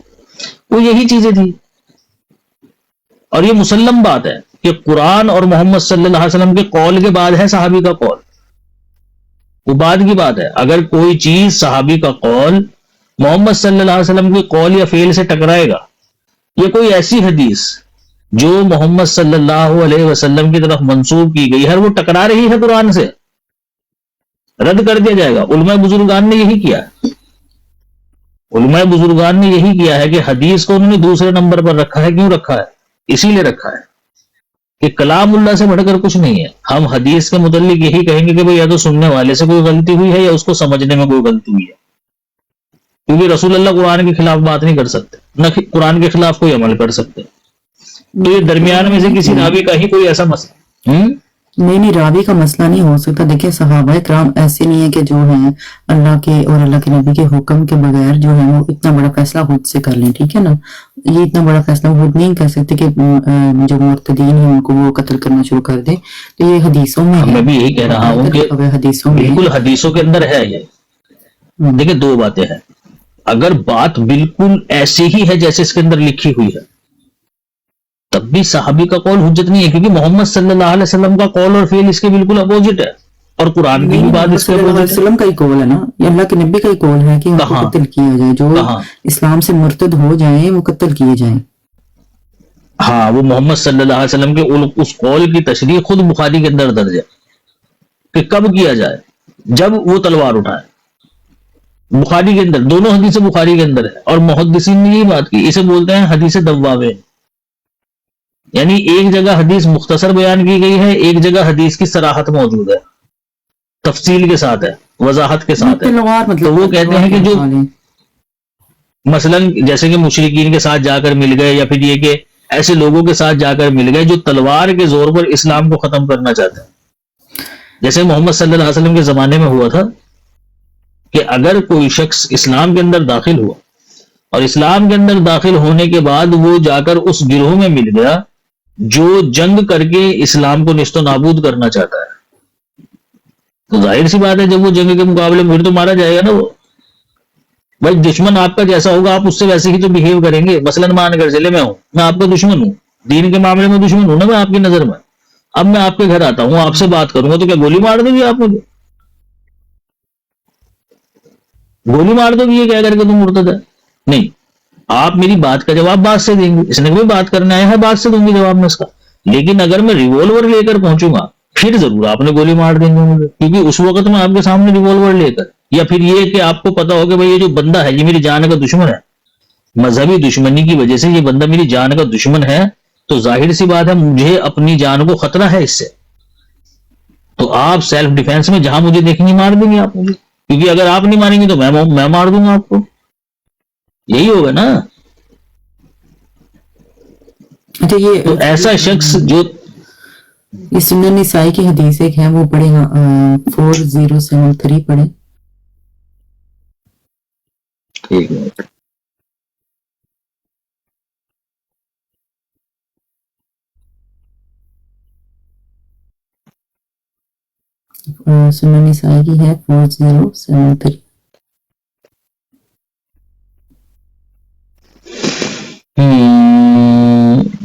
وہ یہی چیزیں تھی. اور یہ مسلم بات ہے کہ قرآن اور محمد صلی اللہ علیہ وسلم کے قول کے بعد ہے صحابی کا قول، وہ بعد کی بات ہے. اگر کوئی چیز صحابی کا قول محمد صلی اللہ علیہ وسلم کے قول یا فعل سے ٹکرائے گا، یہ کوئی ایسی حدیث جو محمد صلی اللہ علیہ وسلم کی طرف منسوب کی گئی ہے وہ ٹکرا رہی ہے قرآن سے، رد کر دیا جائے گا. علماء بزرگان نے یہی کیا ہے، علماء بزرگان نے یہی کیا ہے کہ حدیث کو انہوں نے دوسرے نمبر پر رکھا ہے. کیوں رکھا ہے؟ اسی لیے رکھا ہے کہ کلام اللہ سے بڑھ کر کچھ نہیں ہے. ہم حدیث کے متعلق یہی کہیں گے کہ بھئی یا تو سننے والے سے کوئی غلطی ہوئی ہے یا اس کو سمجھنے میں کوئی غلطی ہوئی ہے، کیونکہ رسول اللہ قرآن کے خلاف بات نہیں کر سکتے، نہ قرآن کے خلاف کوئی عمل کر سکتے. تو یہ درمیان میں سے کسی راوی کا ہی کوئی ایسا مسئلہ نہیں راوی کا مسئلہ نہیں ہو سکتا. دیکھیں صحابہ کرام ایسے نہیں ہے کہ جو ہیں اللہ کے اور اللہ کے نبی کے حکم کے بغیر جو ہے وہ اتنا بڑا فیصلہ خود سے کر لیں، ٹھیک ہے نا. یہ اتنا بڑا فیصلہ خود نہیں کر سکتے کہ جو مرتدین ہیں ان کو وہ قتل کرنا شروع کر دیں. تو یہ حدیثوں میں ہے، میں بھی یہی کہہ رہا ہوں کہ حدیثوں میں بالکل حدیثوں کے اندر ہے. یہ دیکھیں دو باتیں ہیں. اگر بات بالکل ایسی ہی ہے جیسے اس کے اندر لکھی ہوئی ہے تب بھی صحابی کا قول حجت نہیں ہے، کیونکہ محمد صلی اللہ علیہ وسلم کا قول اور فعل اس کے بالکل اپوزٹ ہے، اور قرآن کی بھی بات اس کے صلی اللہ علیہ وسلم کا ہی قول ہے نا، یہ اللہ کے نبی کا ہی قول ہے کہ ان کو قتل کیا جائے، جو اسلام سے مرتد ہو جائیں وہ قتل کیے جائیں. ہاں وہ محمد صلی اللہ علیہ وسلم کے اس قول کی تشریح خود بخاری کے اندر درج ہے کہ کب کیا جائے، جب وہ تلوار اٹھائے. بخاری کے اندر دونوں حدیث بخاری کے اندر ہے، اور محدثین نے یہی بات کی، اسے بولتے ہیں حدیث دوابے، یعنی ایک جگہ حدیث مختصر بیان کی گئی ہے، ایک جگہ حدیث کی صراحت موجود ہے، تفصیل کے ساتھ ہے، وضاحت کے ساتھ ہے. تو وہ کہتے ہیں کہ جو مثلا جیسے کہ مشرکین کے ساتھ جا کر مل گئے، یا پھر یہ کہ ایسے لوگوں کے ساتھ جا کر مل گئے جو تلوار کے زور پر اسلام کو ختم کرنا چاہتے ہیں، جیسے محمد صلی اللہ علیہ وسلم کے زمانے میں ہوا تھا کہ اگر کوئی شخص اسلام کے اندر داخل ہوا اور اسلام کے اندر داخل ہونے کے بعد وہ جا کر اس گروہ میں مل گیا جو جنگ کر کے اسلام کو نیست و نابود کرنا چاہتا ہے، تو ظاہر سی بات ہے جب وہ جنگ کے مقابلے میں پھر تو مارا جائے گا نا. وہ بھائی دشمن آپ کا جیسا ہوگا آپ اس سے ویسے ہی تو بہیو کریں گے. مثلا مان کر چلے میں ہوں، میں آپ کا دشمن ہوں، دین کے معاملے میں دشمن ہوں نا میں آپ کی نظر میں. اب میں آپ کے گھر آتا ہوں، آپ سے بات کروں گا تو کیا گولی مار دیں گے آپ مجھے؟ گولی مار دو گی یہ کہہ کر کے تم مرتد ہے؟ نہیں، آپ میری بات کا جواب بات سے دیں گے. اس نے کوئی بات کرنا ہے بات سے دوں گی جواب میں اس کا. لیکن اگر میں ریوالور لے کر پہنچوں گا پھر ضرور آپ نے گولی مار دیں گے مجھے، کیونکہ اس وقت میں آپ کے سامنے ریوالور لے کر، یا پھر یہ کہ آپ کو پتا ہو کہ بھائی یہ جو بندہ ہے یہ میری جان کا دشمن ہے، مذہبی دشمنی کی وجہ سے یہ بندہ میری جان کا دشمن ہے، تو ظاہر سی بات ہے مجھے اپنی جان کو خطرہ ہے اس سے. تو آپ سیلف ڈیفینس میں جہاں مجھے دیکھیں گے مار دیں گے آپ مجھے، کیونکہ اگر آپ نہیں ماریں گے تو میں مار دوں گا آپ کو. یہی ہوگا نا. اچھا یہ تو ایسا شخص جو یہ سنن نسائی کی حدیث ایک ہے وہ پڑھے 4073 پڑھے. ایک منٹ. سنن نسائی کی ہے 4073.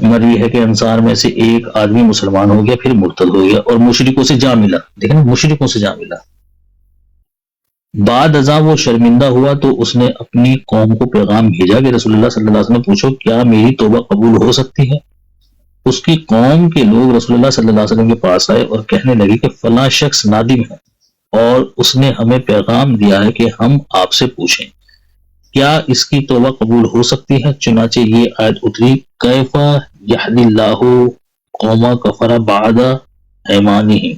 مروی ہے کہ انصار میں سے ایک آدمی مسلمان ہو گیا پھر مرتد ہو گیا اور مشرکوں سے جا ملا. دیکھیں مشرکوں سے جا ملا. بعد ازاں وہ شرمندہ ہوا تو اس نے اپنی قوم کو پیغام بھیجا کہ رسول اللہ صلی اللہ علیہ وسلم پوچھو کیا میری توبہ قبول ہو سکتی ہے؟ اس کی قوم کے لوگ رسول اللہ صلی اللہ علیہ وسلم کے پاس آئے اور کہنے لگے کہ فلاں شخص نادم ہے اور اس نے ہمیں پیغام دیا ہے کہ ہم آپ سے پوچھیں کیا اس کی توبہ قبول ہو سکتی ہے؟ چنانچہ یہ آیت اتری کیف یہدی اللہ قوما کفر بعد ایمانہم،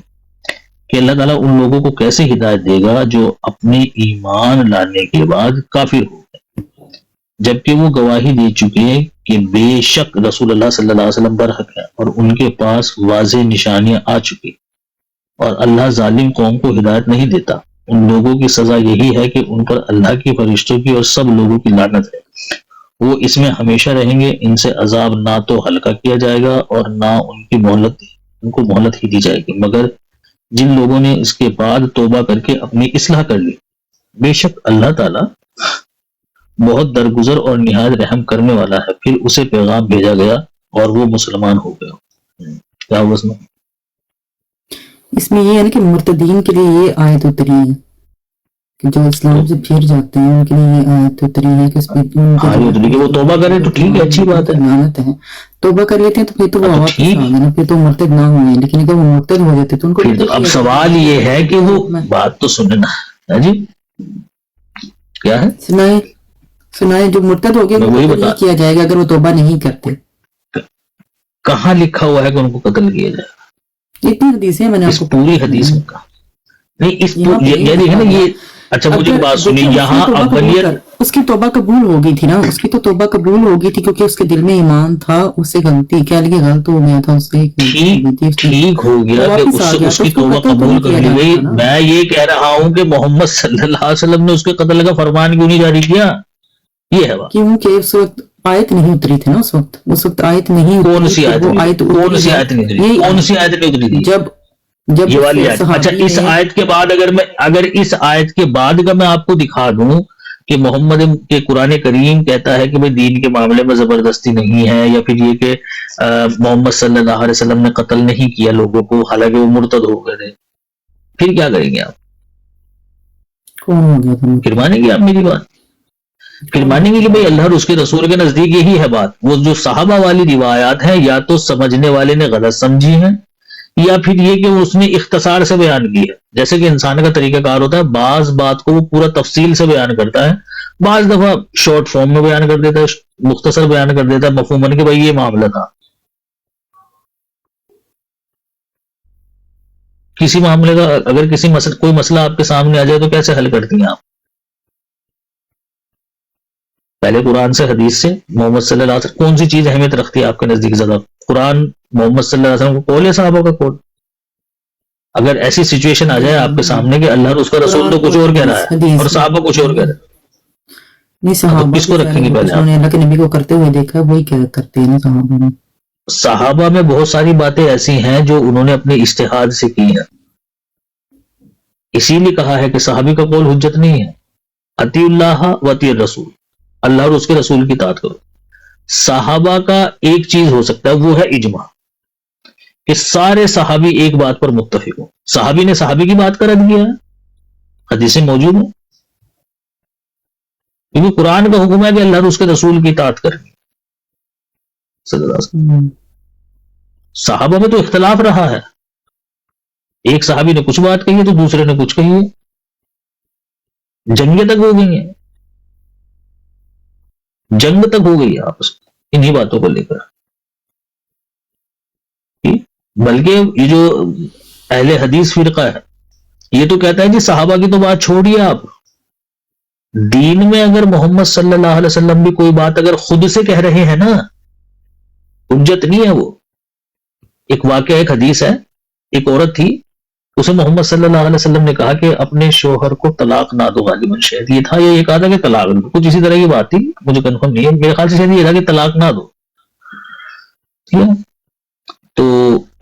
کہ اللہ تعالیٰ ان لوگوں کو کیسے ہدایت دے گا جو اپنے ایمان لانے کے بعد کافر ہو گئے جبکہ وہ گواہی دے چکے کہ بے شک رسول اللہ صلی اللہ علیہ وسلم برحق ہے اور ان کے پاس واضح نشانیاں آ چکی، اور اللہ ظالم قوم کو ہدایت نہیں دیتا. ان لوگوں کی سزا یہی ہے کہ ان پر اللہ کی فرشتوں کی اور سب لوگوں کی لعنت ہے، وہ اس میں ہمیشہ رہیں گے. ان سے عذاب نہ تو ہلکا کیا جائے گا اور نہ ان کو مہلت ہی دی جائے گی مگر جن لوگوں نے اس کے بعد توبہ کر کے اپنی اصلاح کر لی. بے شک اللہ تعالیٰ بہت درگزر اور نہایت رحم کرنے والا ہے. پھر اسے پیغام بھیجا گیا اور وہ مسلمان ہو گیا. کیا ہوا اس میں یہ ہے نا کہ مرتدین کے لیے یہ آیت اتری ہے کہ جو اسلام سے پھر جاتے ہیں ان کے لیے یہ آیت اتری ہے کہ اس پہ کہ وہ توبہ کرے تو ٹھیک ہے، اچھی بات ہے. لعنت ہے، توبہ کر لیتے ہیں تو پھر تو وہ واپس آ گئے نا، پھر تو مرتد نہ ہوئے. لیکن اگر وہ مرتد ہو جاتے تو ان کو اب سوال یہ ہے کہ وہ بات تو سننا ہے جی کیا ہے سنائے جو مرتد ہو گئے وہ قتل کیا جائے گا اگر وہ توبہ نہیں کرتے. کہاں لکھا ہوا ہے کہ ان کو قتل کیا جائے گا؟ اتنی حدیثیں میں نے آپ کو پوری حدیث میں کہا نہیں، اس یہ دیکھیں نا یہ. اچھا مجھے بات سنی، یہاں اولیت اس کی توبہ قبول ہو گئی تھی نا، اس کی تو توبہ قبول ہو گئی تھی کیونکہ اس کے دل میں ایمان تھا. اس سے غلطی کیا لگے غلط ہو گیا تھا، اس سے ٹھیک ہو گیا کہ اس کی توبہ قبول کر لی گئی. میں یہ کہہ رہا ہوں کہ محمد صلی اللہ علیہ وسلم نے اس کے قتل کا فرمان کیوں نہیں جاری کیا؟ یہ ہے بات. کیونکہ اس وقت آیت نہیں اتری تھی نا، اس وقت آیت نہیں. کون سی آیت نہیں اتری تھی؟ جب یہ والی آیت. اچھا اس آیت کے بعد اگر اس آیت کے بعد کا میں آپ کو دکھا دوں کہ محمد کے قرآن کریم کہتا ہے کہ بھئی دین کے معاملے میں زبردستی نہیں ہے، یا پھر یہ کہ محمد صلی اللہ علیہ وسلم نے قتل نہیں کیا لوگوں کو حالانکہ وہ مرتد ہو گئے تھے، پھر کیا کریں گے آپ؟ پھر مانیں گے آپ میری بات؟ پھر مانیں گے کہ بھئی اللہ اور اس کے رسول کے نزدیک یہی ہے بات. وہ جو صحابہ والی روایات ہیں یا تو سمجھنے والے نے غلط سمجھی ہیں یا پھر یہ کہ اس نے اختصار سے بیان کی ہے. جیسے کہ انسان کا طریقہ کار ہوتا ہے، بعض بات کو وہ پورا تفصیل سے بیان کرتا ہے، بعض دفعہ شارٹ فارم میں بیان کر دیتا ہے، مختصر بیان کر دیتا ہے مفہوماً کہ بھائی یہ معاملہ تھا. کسی معاملے کا اگر کوئی مسئلہ آپ کے سامنے آ جائے تو کیسے حل کرتی ہیں آپ؟ پہلے قرآن سے، حدیث سے. محمد صلی اللہ علیہ وسلم کون سی چیز اہمیت رکھتی ہے آپ کے نزدیک زیادہ؟ قرآن، محمد صلی اللہ علیہ وسلم کو قول ہے، صحابہ کا قول؟ اگر ایسی سچویشن آ جائے آپ کے سامنے کہ اللہ اور اس کا رسول تو کچھ اور کہہ رہا ہے اور صحابہ کچھ اور کہہ رہے ہیں، نہیں صحابہ کس کو رکھیں گے پہلے؟ انہوں نے اللہ کے نبی کو کرتے ہوئے دیکھا ہے، وہی کرتے ہیں صحابہ میں. صحابہ میں بہت ساری باتیں ایسی ہیں جو انہوں نے اپنے اجتہاد سے کی ہیں. اسی لیے کہا ہے کہ صحابی کا قول حجت نہیں ہے. اطیع اللہ و اطیع الرسول، اللہ اور اس کے رسول کی اطاعت کرو. صحابہ کا ایک چیز ہو سکتا ہے، وہ ہے اجماع، کہ سارے صحابی ایک بات پر متفق ہوں. صحابی نے صحابی کی بات کا رد کیا ہے، حدیثیں موجود ہیں، کیونکہ قرآن کا حکم ہے کہ اللہ اور اس کے رسول کی اطاعت کرنی. صلی اللہ علیہ وسلم. صحابہ میں تو اختلاف رہا ہے، ایک صحابی نے کچھ بات کہی ہے تو دوسرے نے کچھ کہی ہے، جنگیں تک ہو گئی ہیں، جنگ تک ہو گئی ہے آپس میں انہی باتوں کو لے کر. بلکہ یہ جو اہل حدیث فرقہ ہے یہ تو کہتا ہے جی صحابہ کی تو بات چھوڑیے آپ، دین میں اگر محمد صلی اللہ علیہ وسلم بھی کوئی بات اگر خود سے کہہ رہے ہیں نا، حجت نہیں ہے وہ. ایک واقعہ، ایک حدیث ہے، ایک عورت تھی، اسے محمد صلی اللہ علیہ وسلم نے کہا کہ اپنے شوہر کو طلاق نہ دو. غالباً شاید یہ تھا، یہ کہا تھا کہ طلاق دو، کچھ اسی طرح کی بات تھی، مجھے کنفرم نہیں ہے، میرے خیال سے شاید یہ تھا کہ طلاق نہ دو. ٹھیک ہے، تو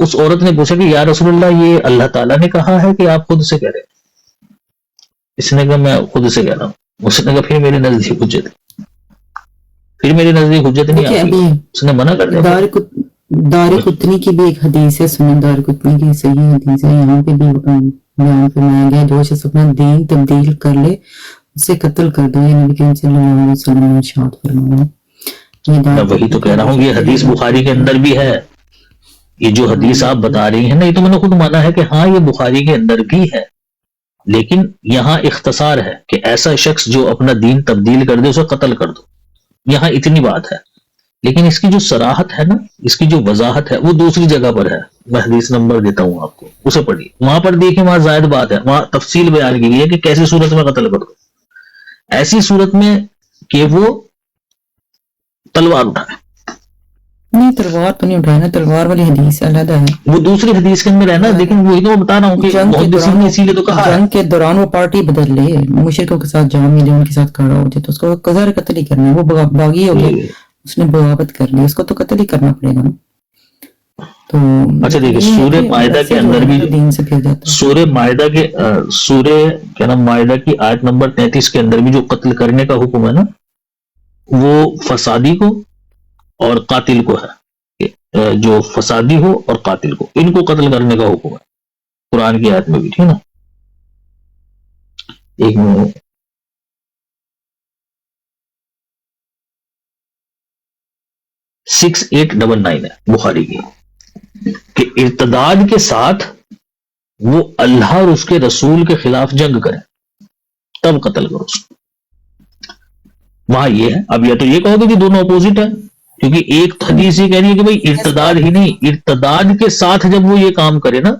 اس عورت نے پوچھا کہ یا رسول اللہ یہ اللہ تعالیٰ نے کہا ہے کہ آپ خود سے کہہ رہے ہیں؟ اس نے کہا میں خود سے کہہ رہا ہوں. اس نے کہا پھر میرے نزدیک حجت، پھر میرے نزدیک حجت نہیں آتی. اس نے منع کر دیا. دار قطنی کی بھی ایک حدیث ہے، سنن دار قطنی کی صحیح حدیث ہے، یہاں پہ بھی بیان فرمایا گیا جو شخص اپنا دین تبدیل کر لے اسے قتل کر دو. نبی کریم صلی اللہ علیہ وسلم نے ارشاد فرمایا. میں وہی تو کہہ رہا ہوں، یہ حدیث بخاری کے اندر بھی ہے. یہ جو حدیث آپ بتا رہی ہیں نا، یہ تو میں نے خود مانا ہے کہ ہاں یہ بخاری کے اندر بھی ہے، لیکن یہاں اختصار ہے کہ ایسا شخص جو اپنا دین تبدیل کر دے اسے قتل کر دو. یہاں اتنی بات ہے، لیکن اس کی جو صراحت ہے نا، اس کی جو وضاحت ہے وہ دوسری جگہ پر ہے. میں حدیث نمبر دیتا ہوں آپ کو، اسے پڑھیے، وہاں پر دیکھیں، وہاں زائد بات ہے، وہاں تفصیل بیان کی گئی ہے کہ کیسی صورت میں قتل کر دو. ایسی صورت میں کہ وہ تلوار اٹھائے. نہیں تلوار تو نہیں اٹھانا، تلوار والی حدیث علیحدہ ہے، وہ دوسری حدیث کے اندر ہے نا. لیکن وہی تو میں بتا رہا ہوں کہ محدثین نے اسی لیے تو کہا ہے جنگ کے دوران وہ پارٹی بدل لے، مشرکوں کے ساتھ جا ملے، ان کے ساتھ کھڑا ہو جائے تو اس کو قذر قتل ہی کرنا ہے. وہ باغی ہو گیا، اس نے بغاوت کر لی، اس کو تو قتل ہی کرنا پڑے گا. تو اچھا دیکھیں سورہ مائدہ کے اندر بھی، دین سے پھر جاتا ہے. سورہ مائدہ کے سورہ کیا نام مائدہ کی آیت نمبر 33 کے اندر بھی جو قتل کرنے کا حکم ہے نا، وہ فسادی کو اور قاتل کو ہے. جو فسادی ہو اور قاتل کو، ان کو قتل کرنے کا حکم ہے قرآن کی آیت میں بھی. ٹھیک ہے نا، ایک منٹ، 6899 ہے بخاری کی، کہ ارتداد کے ساتھ وہ اللہ اور اس کے رسول کے خلاف جنگ کرے تب قتل کرو اس کو. وہاں یہ ہے. اب یا تو یہ کہو گے کہ دونوں اپوزٹ ہے، کیونکہ ایک حدیث یہ کہہ رہی ہے کہ بھئی ارتداد ہی نہیں، ارتداد کے ساتھ جب وہ یہ کام کرے نا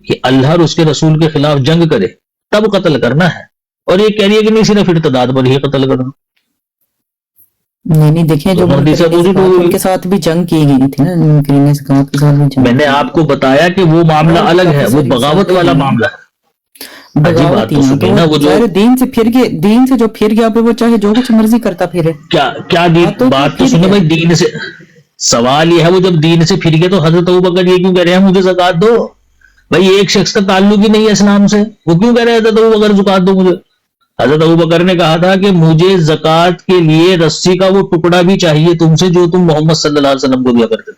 کہ اللہ اور اس کے رسول کے خلاف جنگ کرے تب قتل کرنا ہے، اور یہ کہہ رہی ہے کہ نہیں صرف ارتداد پر ہی قتل کرنا. نہیں دیکھیں جو ان کے ساتھ بھی جنگ کی گئی تھی نا، میں نے آپ کو بتایا کہ وہ معاملہ الگ ہے، وہ بغاوت والا معاملہ ہے. دین سے پھر گئے، دین سے جو پھر گیا وہ چاہے جو کچھ مرضی کرتا پھرے. کیا بات تو سنو بھائی، دین سے سوال یہ ہے، وہ جب دین سے پھر گئے تو حضرت ابوبکر یہ کیوں کہہ رہے ہیں مجھے زکات دو؟ بھائی ایک شخص کا تعلق ہی نہیں ہے اسلام سے، وہ کیوں کہہ رہے حضرت ابوبکر زکات دو مجھے؟ حضرت ابوبکر نے کہا تھا کہ مجھے زکات کے لیے رسی کا وہ ٹکڑا بھی چاہیے تم سے جو تم محمد صلی اللہ علیہ وسلم کو دیا کرتے.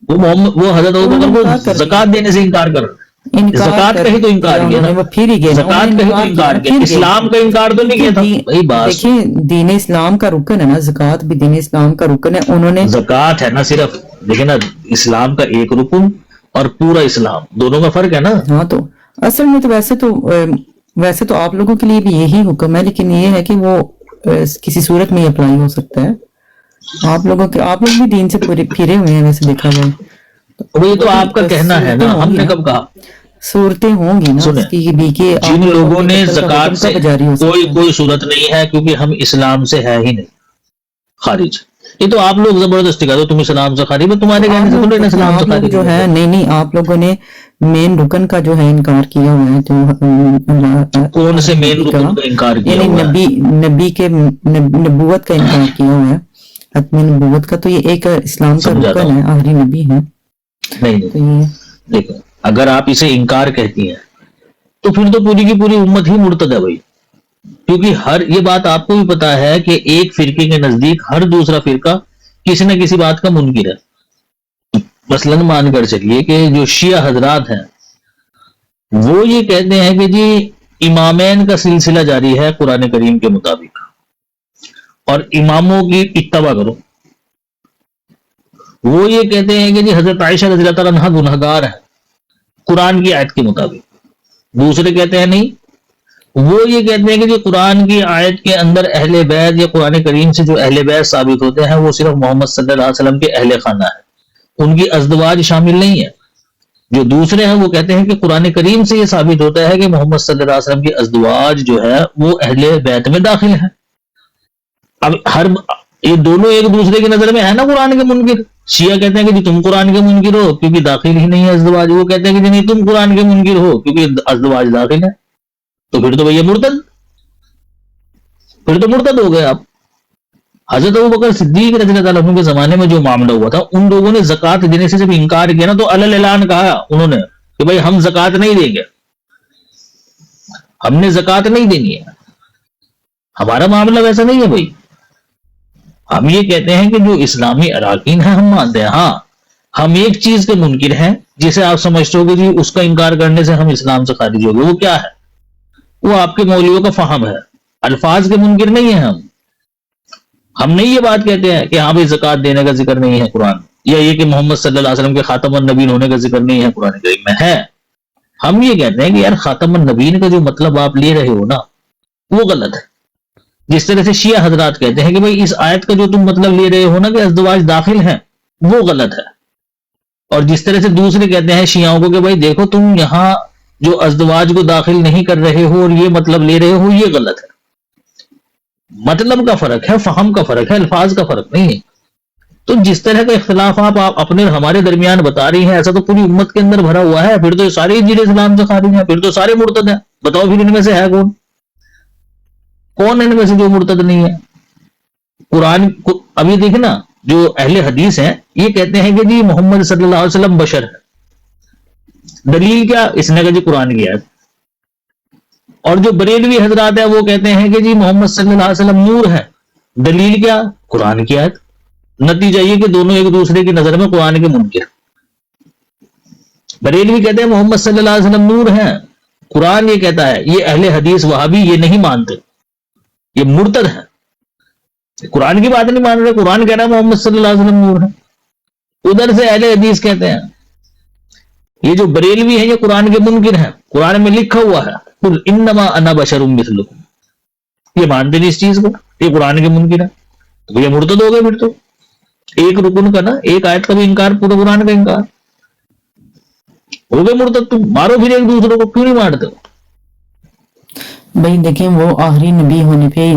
وہ حضرت ابوبکر کو زکات دینے سے انکار کر رہے. زکات کا ہی تو انکار کیا نا، زکات کا ہی تو انکار کیا، اسلام کا انکار تو نہیں کیا تھا. وہی بات، دیکھیں دین اسلام کا رکن ہے نا، زکات بھی دین اسلام کا رکن ہے. انہوں نے زکات ہے نا صرف، دیکھیں نا اسلام کا ایک رکن اور پورا اسلام، دونوں کا فرق ہے نا. ہاں تو اصل میں تو ویسے تو آپ لوگوں کے لیے بھی یہی حکم ہے، لیکن یہ ہے کہ وہ کسی صورت میں اپلائی ہو سکتا ہے. آپ لوگ بھی دین سے پھرے ہوئے ہیں ویسے دیکھا جائے. وہی تو آپ کا کہنا ہے نا، ہم نے کب کہا؟ صورتیں ہوں گی نا سنیں، اس کی بھی کہ جن لوگوں نے قتل کا زکوٰۃ حکم سے کب جاری ہو سکتا ہے. کوئی صورت نہیں ہے، کیونکہ ہم اسلام سے ہے ہی نہیں خارج. یہ تو آپ لوگ زبردستی کہہ دو تم اسلام سے خارج، تمہارے کہنے سے تم نے اسلام سے آپ لوگ خارج جو ہے نہیں آپ لوگوں نے مین رکن کا جو ہے انکار کیا ہوا ہے. جو کون سے مین رکن کا انکار کیا یعنی ہوا ہے؟ نبی کے نبوت کا انکار کیا ہوا ہے. ختم نبوت کا تو یہ ایک اسلام کا سمجھاتا رکن ہے، آخری نبی ہے. نہیں تو یہ دیکھو، اگر آپ اسے انکار کہتی ہیں تو پھر تو پوری کی پوری امت ہی مرتد ہے بھائی. کیونکہ یہ بات آپ کو بھی پتا ہے کہ ایک فرقے کے نزدیک ہر دوسرا فرقہ کسی نہ کسی بات کا منکر ہے. مثلاً مان کر چلیے کہ جو شیعہ حضرات ہیں وہ یہ کہتے ہیں کہ جی امامین کا سلسلہ جاری ہے قرآن کریم کے مطابق، اور اماموں کی اتباع کرو. وہ یہ کہتے ہیں کہ جی حضرت عائشہ رضی اللہ تعالیٰ عنہا گنہگار ہے قرآن کی آیت کے مطابق. دوسرے کہتے ہیں نہیں، وہ یہ کہتے ہیں کہ جی قرآن کی آیت کے اندر اہل بیت یا قرآن کریم سے جو اہل بیت ثابت ہوتے ہیں وہ صرف محمد صلی اللہ علیہ وسلم کے اہل خانہ ہے، ان کی ازدواج شامل نہیں ہے. جو دوسرے ہیں وہ کہتے ہیں کہ قرآن کریم سے یہ ثابت ہوتا ہے کہ محمد صلی اللہ علیہ وسلم کی ازدواج جو ہے وہ اہل بیت میں داخل ہے. اب یہ دونوں ایک دوسرے کی نظر میں ہے نا قرآن کے منکر. شیعہ کہتے ہیں کہ جی تم قرآن کے منکر ہو کیونکہ داخل ہی نہیں ہے ازدواج، وہ کہتے ہیں کہ جی نہیں تم قرآن کے منکر ہو کیونکہ ازدواج داخل ہے. تو پھر تو بھیا پھر تو مرتد ہو گئے آپ. حضرت ابوبکر صدیق رضی اللہ عنہ کے زمانے میں جو معاملہ ہوا تھا، ان لوگوں نے زکوٰۃ دینے سے جب انکار کیا نا تو علل اعلان کہا انہوں نے کہ بھائی ہم زکوٰۃ نہیں دیں گے، ہم نے زکوٰۃ نہیں دینی ہے. ہمارا معاملہ ویسا نہیں ہے بھائی. ہم یہ کہتے ہیں کہ جو اسلامی اراکین ہیں ہم مانتے ہیں. ہاں ہم ایک چیز کے منکر ہیں جسے آپ سمجھتے ہو کہ جی اس کا انکار کرنے سے ہم اسلام سے خارج ہو گئے. وہ کیا ہے؟ وہ آپ کے مولویوں کا فہم ہے. الفاظ کے منکر نہیں ہیں ہم نہیں یہ بات کہتے ہیں کہ ہاں بھائی زکوٰۃ دینے کا ذکر نہیں ہے قرآن، یا یہ کہ محمد صلی اللہ علیہ وسلم کے خاتم النبیین ہونے کا ذکر نہیں ہے قرآن کریم میں ہے. ہم یہ کہتے ہیں کہ یار خاتم النبیین کا جو مطلب آپ لے رہے ہو نا وہ غلط ہے. جس طرح سے شیعہ حضرات کہتے ہیں کہ بھائی اس آیت کا جو تم مطلب لے رہے ہو نا کہ ازدواج داخل ہیں وہ غلط ہے. اور جس طرح سے دوسرے کہتے ہیں شیعوں کو کہ بھائی دیکھو تم یہاں جو ازدواج کو داخل نہیں کر رہے ہو اور یہ مطلب لے رہے ہو یہ غلط ہے. مطلب کا فرق ہے، فہم کا فرق ہے، الفاظ کا فرق نہیں ہے. تو جس طرح کا اختلاف آپ اپنے ہمارے درمیان بتا رہی ہیں ایسا تو پوری امت کے اندر بھرا ہوا ہے. پھر تو سارے جیل اسلام سے خارج ہیں، پھر تو سارے مرتد ہیں. بتاؤ پھر ان میں سے ہے کون ان میں سے جو مرتد نہیں ہے؟ قرآن اب یہ دیکھیں نا، جو اہل حدیث ہیں یہ کہتے ہیں کہ جی محمد صلی اللہ علیہ وسلم بشر ہے. دلیل کیا؟ اس نے کہا جی قرآن کی آیت. اور جو بریلوی حضرات ہیں وہ کہتے ہیں کہ جی محمد صلی اللہ علیہ وسلم نور ہے. دلیل کیا؟ قرآن کی آیت. نتیجہ یہ کہ دونوں ایک دوسرے کی نظر میں قرآن کے منکر. بریلوی کہتے ہیں محمد صلی اللہ علیہ وسلم نور ہیں، قرآن یہ کہتا ہے. یہ اہل حدیث وہابی یہ نہیں مانتے، یہ مرتد ہے. قرآن کی بات نہیں مان رہے، قرآن کہہ رہا ہے محمد صلی اللہ علیہ وسلم نور ہے. ادھر سے اہل حدیث کہتے ہیں یہ جو بریلوی ہیں یہ قرآن کے منکر ہیں. قرآن میں لکھا ہوا ہے قل انما انا بشر مثلکم، یہ مانتے نہیں اس چیز کو، یہ قرآن کے منکر ہے. تو یہ مرتد ہو گئے. پھر تو ایک رکن کا نا، ایک آیت کا بھی انکار، پورا قرآن کا انکار ہو گئے مرتد. تم مارو پھر ایک دوسرے کو، کیوں نہیں مارتے ہو؟ بھائی دیکھیں وہ آخری نبی ہونے پہ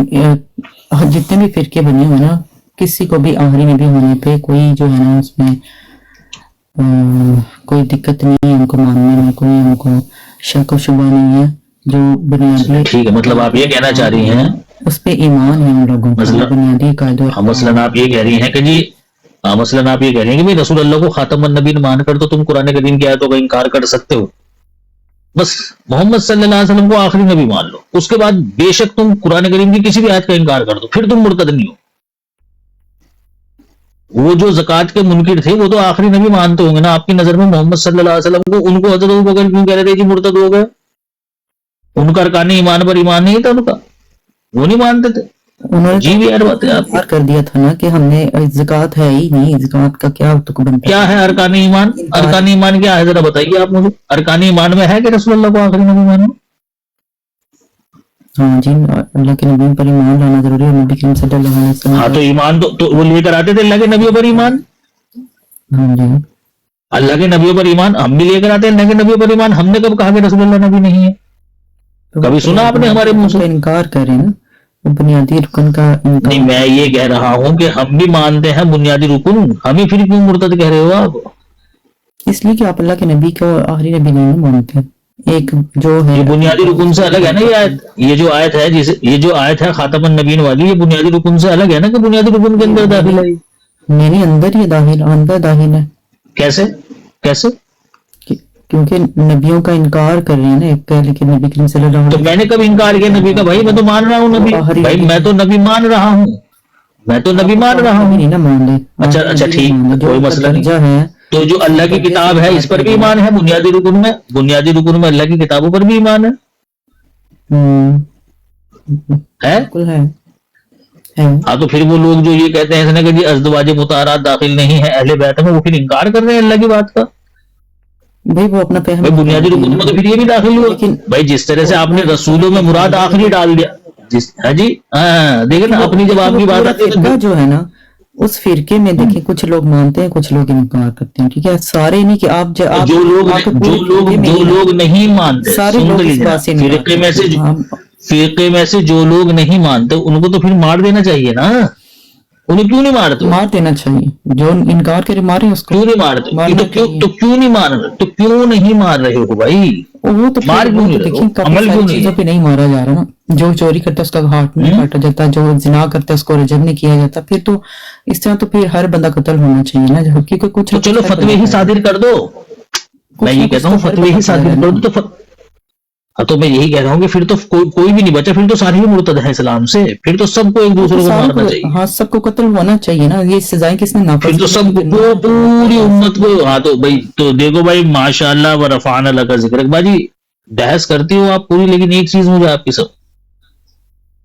جتنے بھی فرقے بنے ہوئے نا، کسی کو بھی آخری نبی ہونے پہ کوئی جو ہے نا اس میں کوئی دقت نہیں ہے ان کو ماننے میں، کوئی ان کو شک و شبہ نہیں ہے. جو بنیادی ٹھیک ہے، مطلب آپ یہ کہنا چاہ رہی ہیں اس پہ ایمان ہے ان لوگوں کا، بنیادی قاعدے. مثلاً آپ یہ کہہ رہی ہیں کہ جی مثلاً آپ یہ کہہ رہی ہیں کہ بھائی رسول اللہ کو خاتم النبیین مان کر تو تم قرآن کریم کی آیتوں کا انکار کر سکتے ہو، بس محمد صلی اللہ علیہ وسلم کو آخری نبی مان لو، اس کے بعد بے شک تم قرآن کریم کی کسی بھی آیت کا انکار کر دو، پھر تم مرتد نہیں ہو. وہ جو زکوٰۃ کے منکر تھے وہ تو آخری نبی مانتے ہوں گے نا آپ کی نظر میں محمد صلی اللہ علیہ وسلم کو. ان کو حضرت ابوبکر کیوں کہہ رہے تھے کہ مرتد ہو گئے؟ ان کا ارکان ایمان پر ایمان نہیں تھا ان کا، وہ نہیں مانتے تھے. انہوں جی بھی یار بات ہے آپ کی. نے کر دیا تھا نا کہ ہم نے زکوٰۃ ہے ہی نہیں، زکوٰۃ کا کیا حکم بنتا ہے؟ کیا ہے ارکان ایمان؟ ارکان ایمان کیا ہے ذرا بتائیے آپ مجھے. ارکان ایمان میں ہے کہ رسول اللہ کو آخری نبی مانو؟ ہاں جی، اللہ کے نبی پر ایمان لانا ضروری ہے، نبی کریم صلی اللہ علیہ وسلم ہاں تو ایمان تو وہ لے کر آتے تھے اللہ کے نبیوں پر ایمان. ہاں جی، اللہ کے نبیوں پر ایمان ہم بھی لے کر آتے ہیں. اللہ کے نبیوں پر ایمان ہم نے کب کہا کہ رسول اللہ نبی نہیں ہے؟ کبھی سنا آپ نے ہمارے منہ سے؟ انکار کریں نا، وہ بنیادی رکن کا انکار. نہیں، میں یہ کہہ رہا ہوں کہ ہم بھی مانتے ہیں بنیادی رکن، ہمیں پھر کیوں مرتد کہہ رہے ہو آپ؟ اس لیے کہ آپ اللہ کے نبی کو آخری نبی نہیں مانتے. ایک جو ہے یہ بنیادی رکن سے الگ ہے نا. یہ آیت، یہ جو آیت ہے یہ جو آیت ہے خاتم النبیین والی، یہ بنیادی رکن سے الگ ہے نا کہ بنیادی رکن کے اندر داخل ہے. میرے اندر یہ اندر داخل ہے. کیسے کیسے؟ کیونکہ نبیوں کا انکار کر رہے ہیں نا ایک پہلے کے نبی کریم صلی اللہ علیہ تو میں نے کب انکار کیا نبی کا؟ بھائی میں تو مان رہا ہوں نبی، بھائی میں تو نبی مان رہا ہوں، میں تو نبی مان رہا ہوں. نہیں نا مان لے. اچھا ٹھیک، کوئی مسئلہ نہیں. ہے تو جو اللہ کی کتاب ہے اس پر بھی ایمان ہے بنیادی رکن میں، بنیادی رکن میں اللہ کی کتابوں پر بھی ایمان ہے. بالکل ہے. ہاں تو پھر وہ لوگ جو یہ کہتے ہیں کہ جی ازدواج مطہرات داخل نہیں ہے اہل بیت میں، وہ پھر انکار کر رہے ہیں اللہ کی بات کا. بھائی وہ اپنا فہم بنیادی رکن میں تو پھر یہ بھی داخل ہوا. بھائی جس طرح سے آپ نے رسولوں میں مراد آخری ڈال دیا، ہاں جی ہاں دیکھیں نا، اپنی جب آپ کی بات آتی ہے جو ہے نا اس فرقے میں دیکھیں کچھ لوگ مانتے ہیں کچھ لوگ انکار کرتے ہیں. ٹھیک ہے، سارے نہیں کہ آپ جو لوگ نہیں مانتے، فرقے میں سے جو لوگ نہیں مانتے ان کو تو پھر مار دینا چاہیے نا. انہیں کیوں نہیں مارتے؟ مار دینا چاہیے. جو انکار کرے مارے اس کو. کیوں نہیں مارتے؟ تو کیوں نہیں مار رہے؟ تو کیوں نہیں مار رہے ہو بھائی؟ وہ تو مار کیوں نہیں رہے ہو؟ عمل کیوں نہیں؟ چیزوں پہ نہیں مارا جا رہا نا. جو چوری کرتا ہے اس کا ہاتھ نہیں کاٹا جاتا، جو زنا کرتا ہے اس کو رجم نہیں کیا جاتا. پھر تو اس طرح تو پھر ہر بندہ قتل ہونا چاہیے نا. کیونکہ کچھ تو چلو فتوی ہی صادر کر دو. میں یہ کہتا ہوں فتوی ہی صادر کر دو. تو میں یہی کہہ رہا ہوں کہ پھر تو کوئی بھی نہیں بچا، پھر تو سارے ہی مرتد ہیں اسلام سے. پھر تو سب کو ایک دوسرے کو مارنا چاہیے. ہاں سب کو قتل ہونا چاہیے نا. یہ سزائیں کس نے نافذ؟ پھر تو سب کو پوری امت کو. ہاں تو بھائی تو دیکھو بھائی ماشاء اللہ و رفعنا لک ذکرک. باجی بحث کرتی ہو آپ پوری، لیکن ایک چیز مجھے آپ کی سب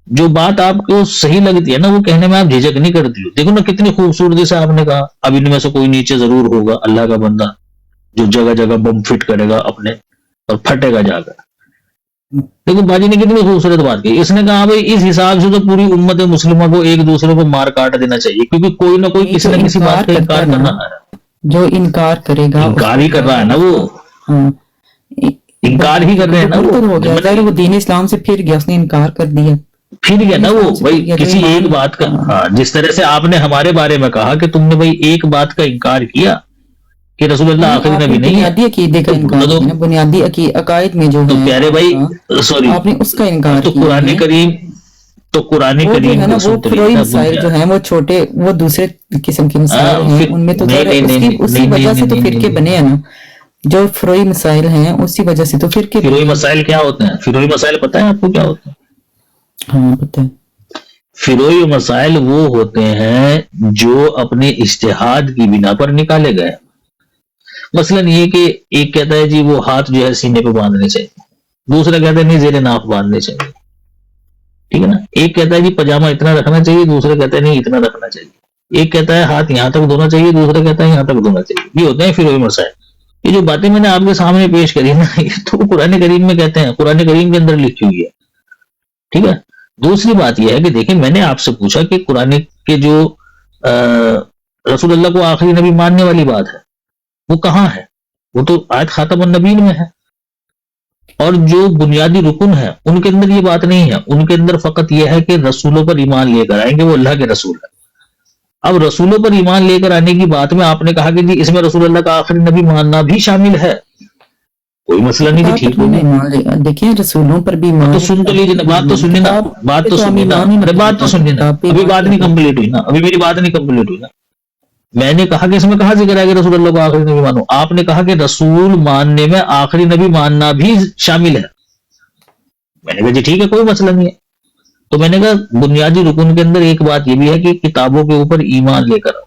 جو بات آپ کو صحیح لگتی ہے نا وہ کہنے میں آپ جھجک نہیں کرتی ہو. دیکھو نا کتنی خوبصورتی سے آپ نے کہا اب ان میں سے کوئی نیچے ضرور ہوگا اللہ کا بندہ جو جگہ جگہ بم فٹ کرے گا اپنے اور پھٹے گا جا کر. لیکن باجی نے کتنی خوبصورت بات کی. اس نے کہا بھائی اس حساب سے تو پوری امت مسلمہ کو ایک دوسرے کو مار کاٹ دینا چاہیے، کیونکہ کوئی نہ کوئی کسی نہ کسی بات کا انکار کرنا ہے. جو انکار کرے گا انکار ہی کر رہا ہے نا وہ. انکار ہی کر رہے ہیں نا وہ دین اسلام سے پھر گیا، اس نے انکار کر دیا. پھر گیا نا وہ بھائی کسی ایک بات کا. جس طرح سے آپ نے ہمارے بارے میں کہا کہ تم نے بھائی ایک بات کا انکار کیا کہ رسول اللہ آخری نبی نہیں ہے. بنیادی عقیدے کا انکار ہے، بنیادی عقائد میں جو ہے تو پیارے بھائی سوری آپ نے اس کا انکار تو قرآن کریم ہے نا. وہ فروئی مسائل جو ہیں وہ چھوٹے، وہ دوسرے قسم کے مسائل ہیں. ان میں تو اسی وجہ سے تو فرقے بنے ہیں نا. جو فروئی مسائل ہیں اسی وجہ سے تو فرقے. فروئی مسائل کیا ہوتے ہیں؟ فروئی مسائل پتہ ہے آپ کو کیا ہوتے ہیں؟ ہاں پتہ ہے. فروئی مسائل وہ ہوتے ہیں جو اپنے اجتہاد کی بنا پر نکالے گئے. مثلا یہ کہ ایک کہتا ہے جی وہ ہاتھ جو ہے سینے پہ باندھنے چاہیے، دوسرا کہتا ہے نہیں زیر ناف باندھنے چاہیے. ٹھیک ہے نا. ایک کہتا ہے جی پاجامہ اتنا رکھنا چاہیے، دوسرا کہتا ہے نہیں اتنا رکھنا چاہیے. ایک کہتا ہے ہاتھ یہاں تک دھونا چاہیے، دوسرا کہتا ہے یہاں تک دھونا چاہیے. یہ ہوتے ہیں فروئی مسائل. یہ جو باتیں میں نے آپ کے سامنے پیش کری نا یہ تو قرآن کریم میں کہتے ہیں، قرآن کریم کے اندر لکھی ہوئی ہے. ٹھیک ہے. دوسری بات یہ ہے کہ دیکھیں میں نے آپ سے پوچھا کہ قرآن کے جو رسول اللہ کو آخری نبی ماننے والی بات ہے وہ کہاں ہے؟ وہ تو آیت خاتم النبیین میں ہے. اور جو بنیادی رکن ہے ان کے اندر یہ بات نہیں ہے. ان کے اندر فقط یہ ہے کہ رسولوں پر ایمان لے کر آئیں گے، وہ اللہ کے رسول ہے. اب رسولوں پر ایمان لے کر آنے کی بات میں آپ نے کہا کہ جی اس میں رسول اللہ کا آخری نبی ماننا بھی شامل ہے. کوئی مسئلہ نہیں. ٹھیک ہے دیکھیں رسولوں پر بھی تو سن تو لیجیے نا، بات تو سنیے نا، بات تو سنیے نا، بات تو سنیے نا. ابھی بات نہیں کمپلیٹ ہوئی نا، ابھی میری بات نہیں کمپلیٹ ہوئی نا. میں نے کہا کہ اس میں کہاں ذکر ہے کہ رسول اللہ کو آخری نبی مانو. آپ نے کہا کہ رسول ماننے میں آخری نبی ماننا بھی شامل ہے. میں نے کہا جی ٹھیک ہے کوئی مسئلہ نہیں ہے. تو میں نے کہا بنیادی رکن کے اندر ایک بات یہ بھی ہے کہ کتابوں کے اوپر ایمان لے کر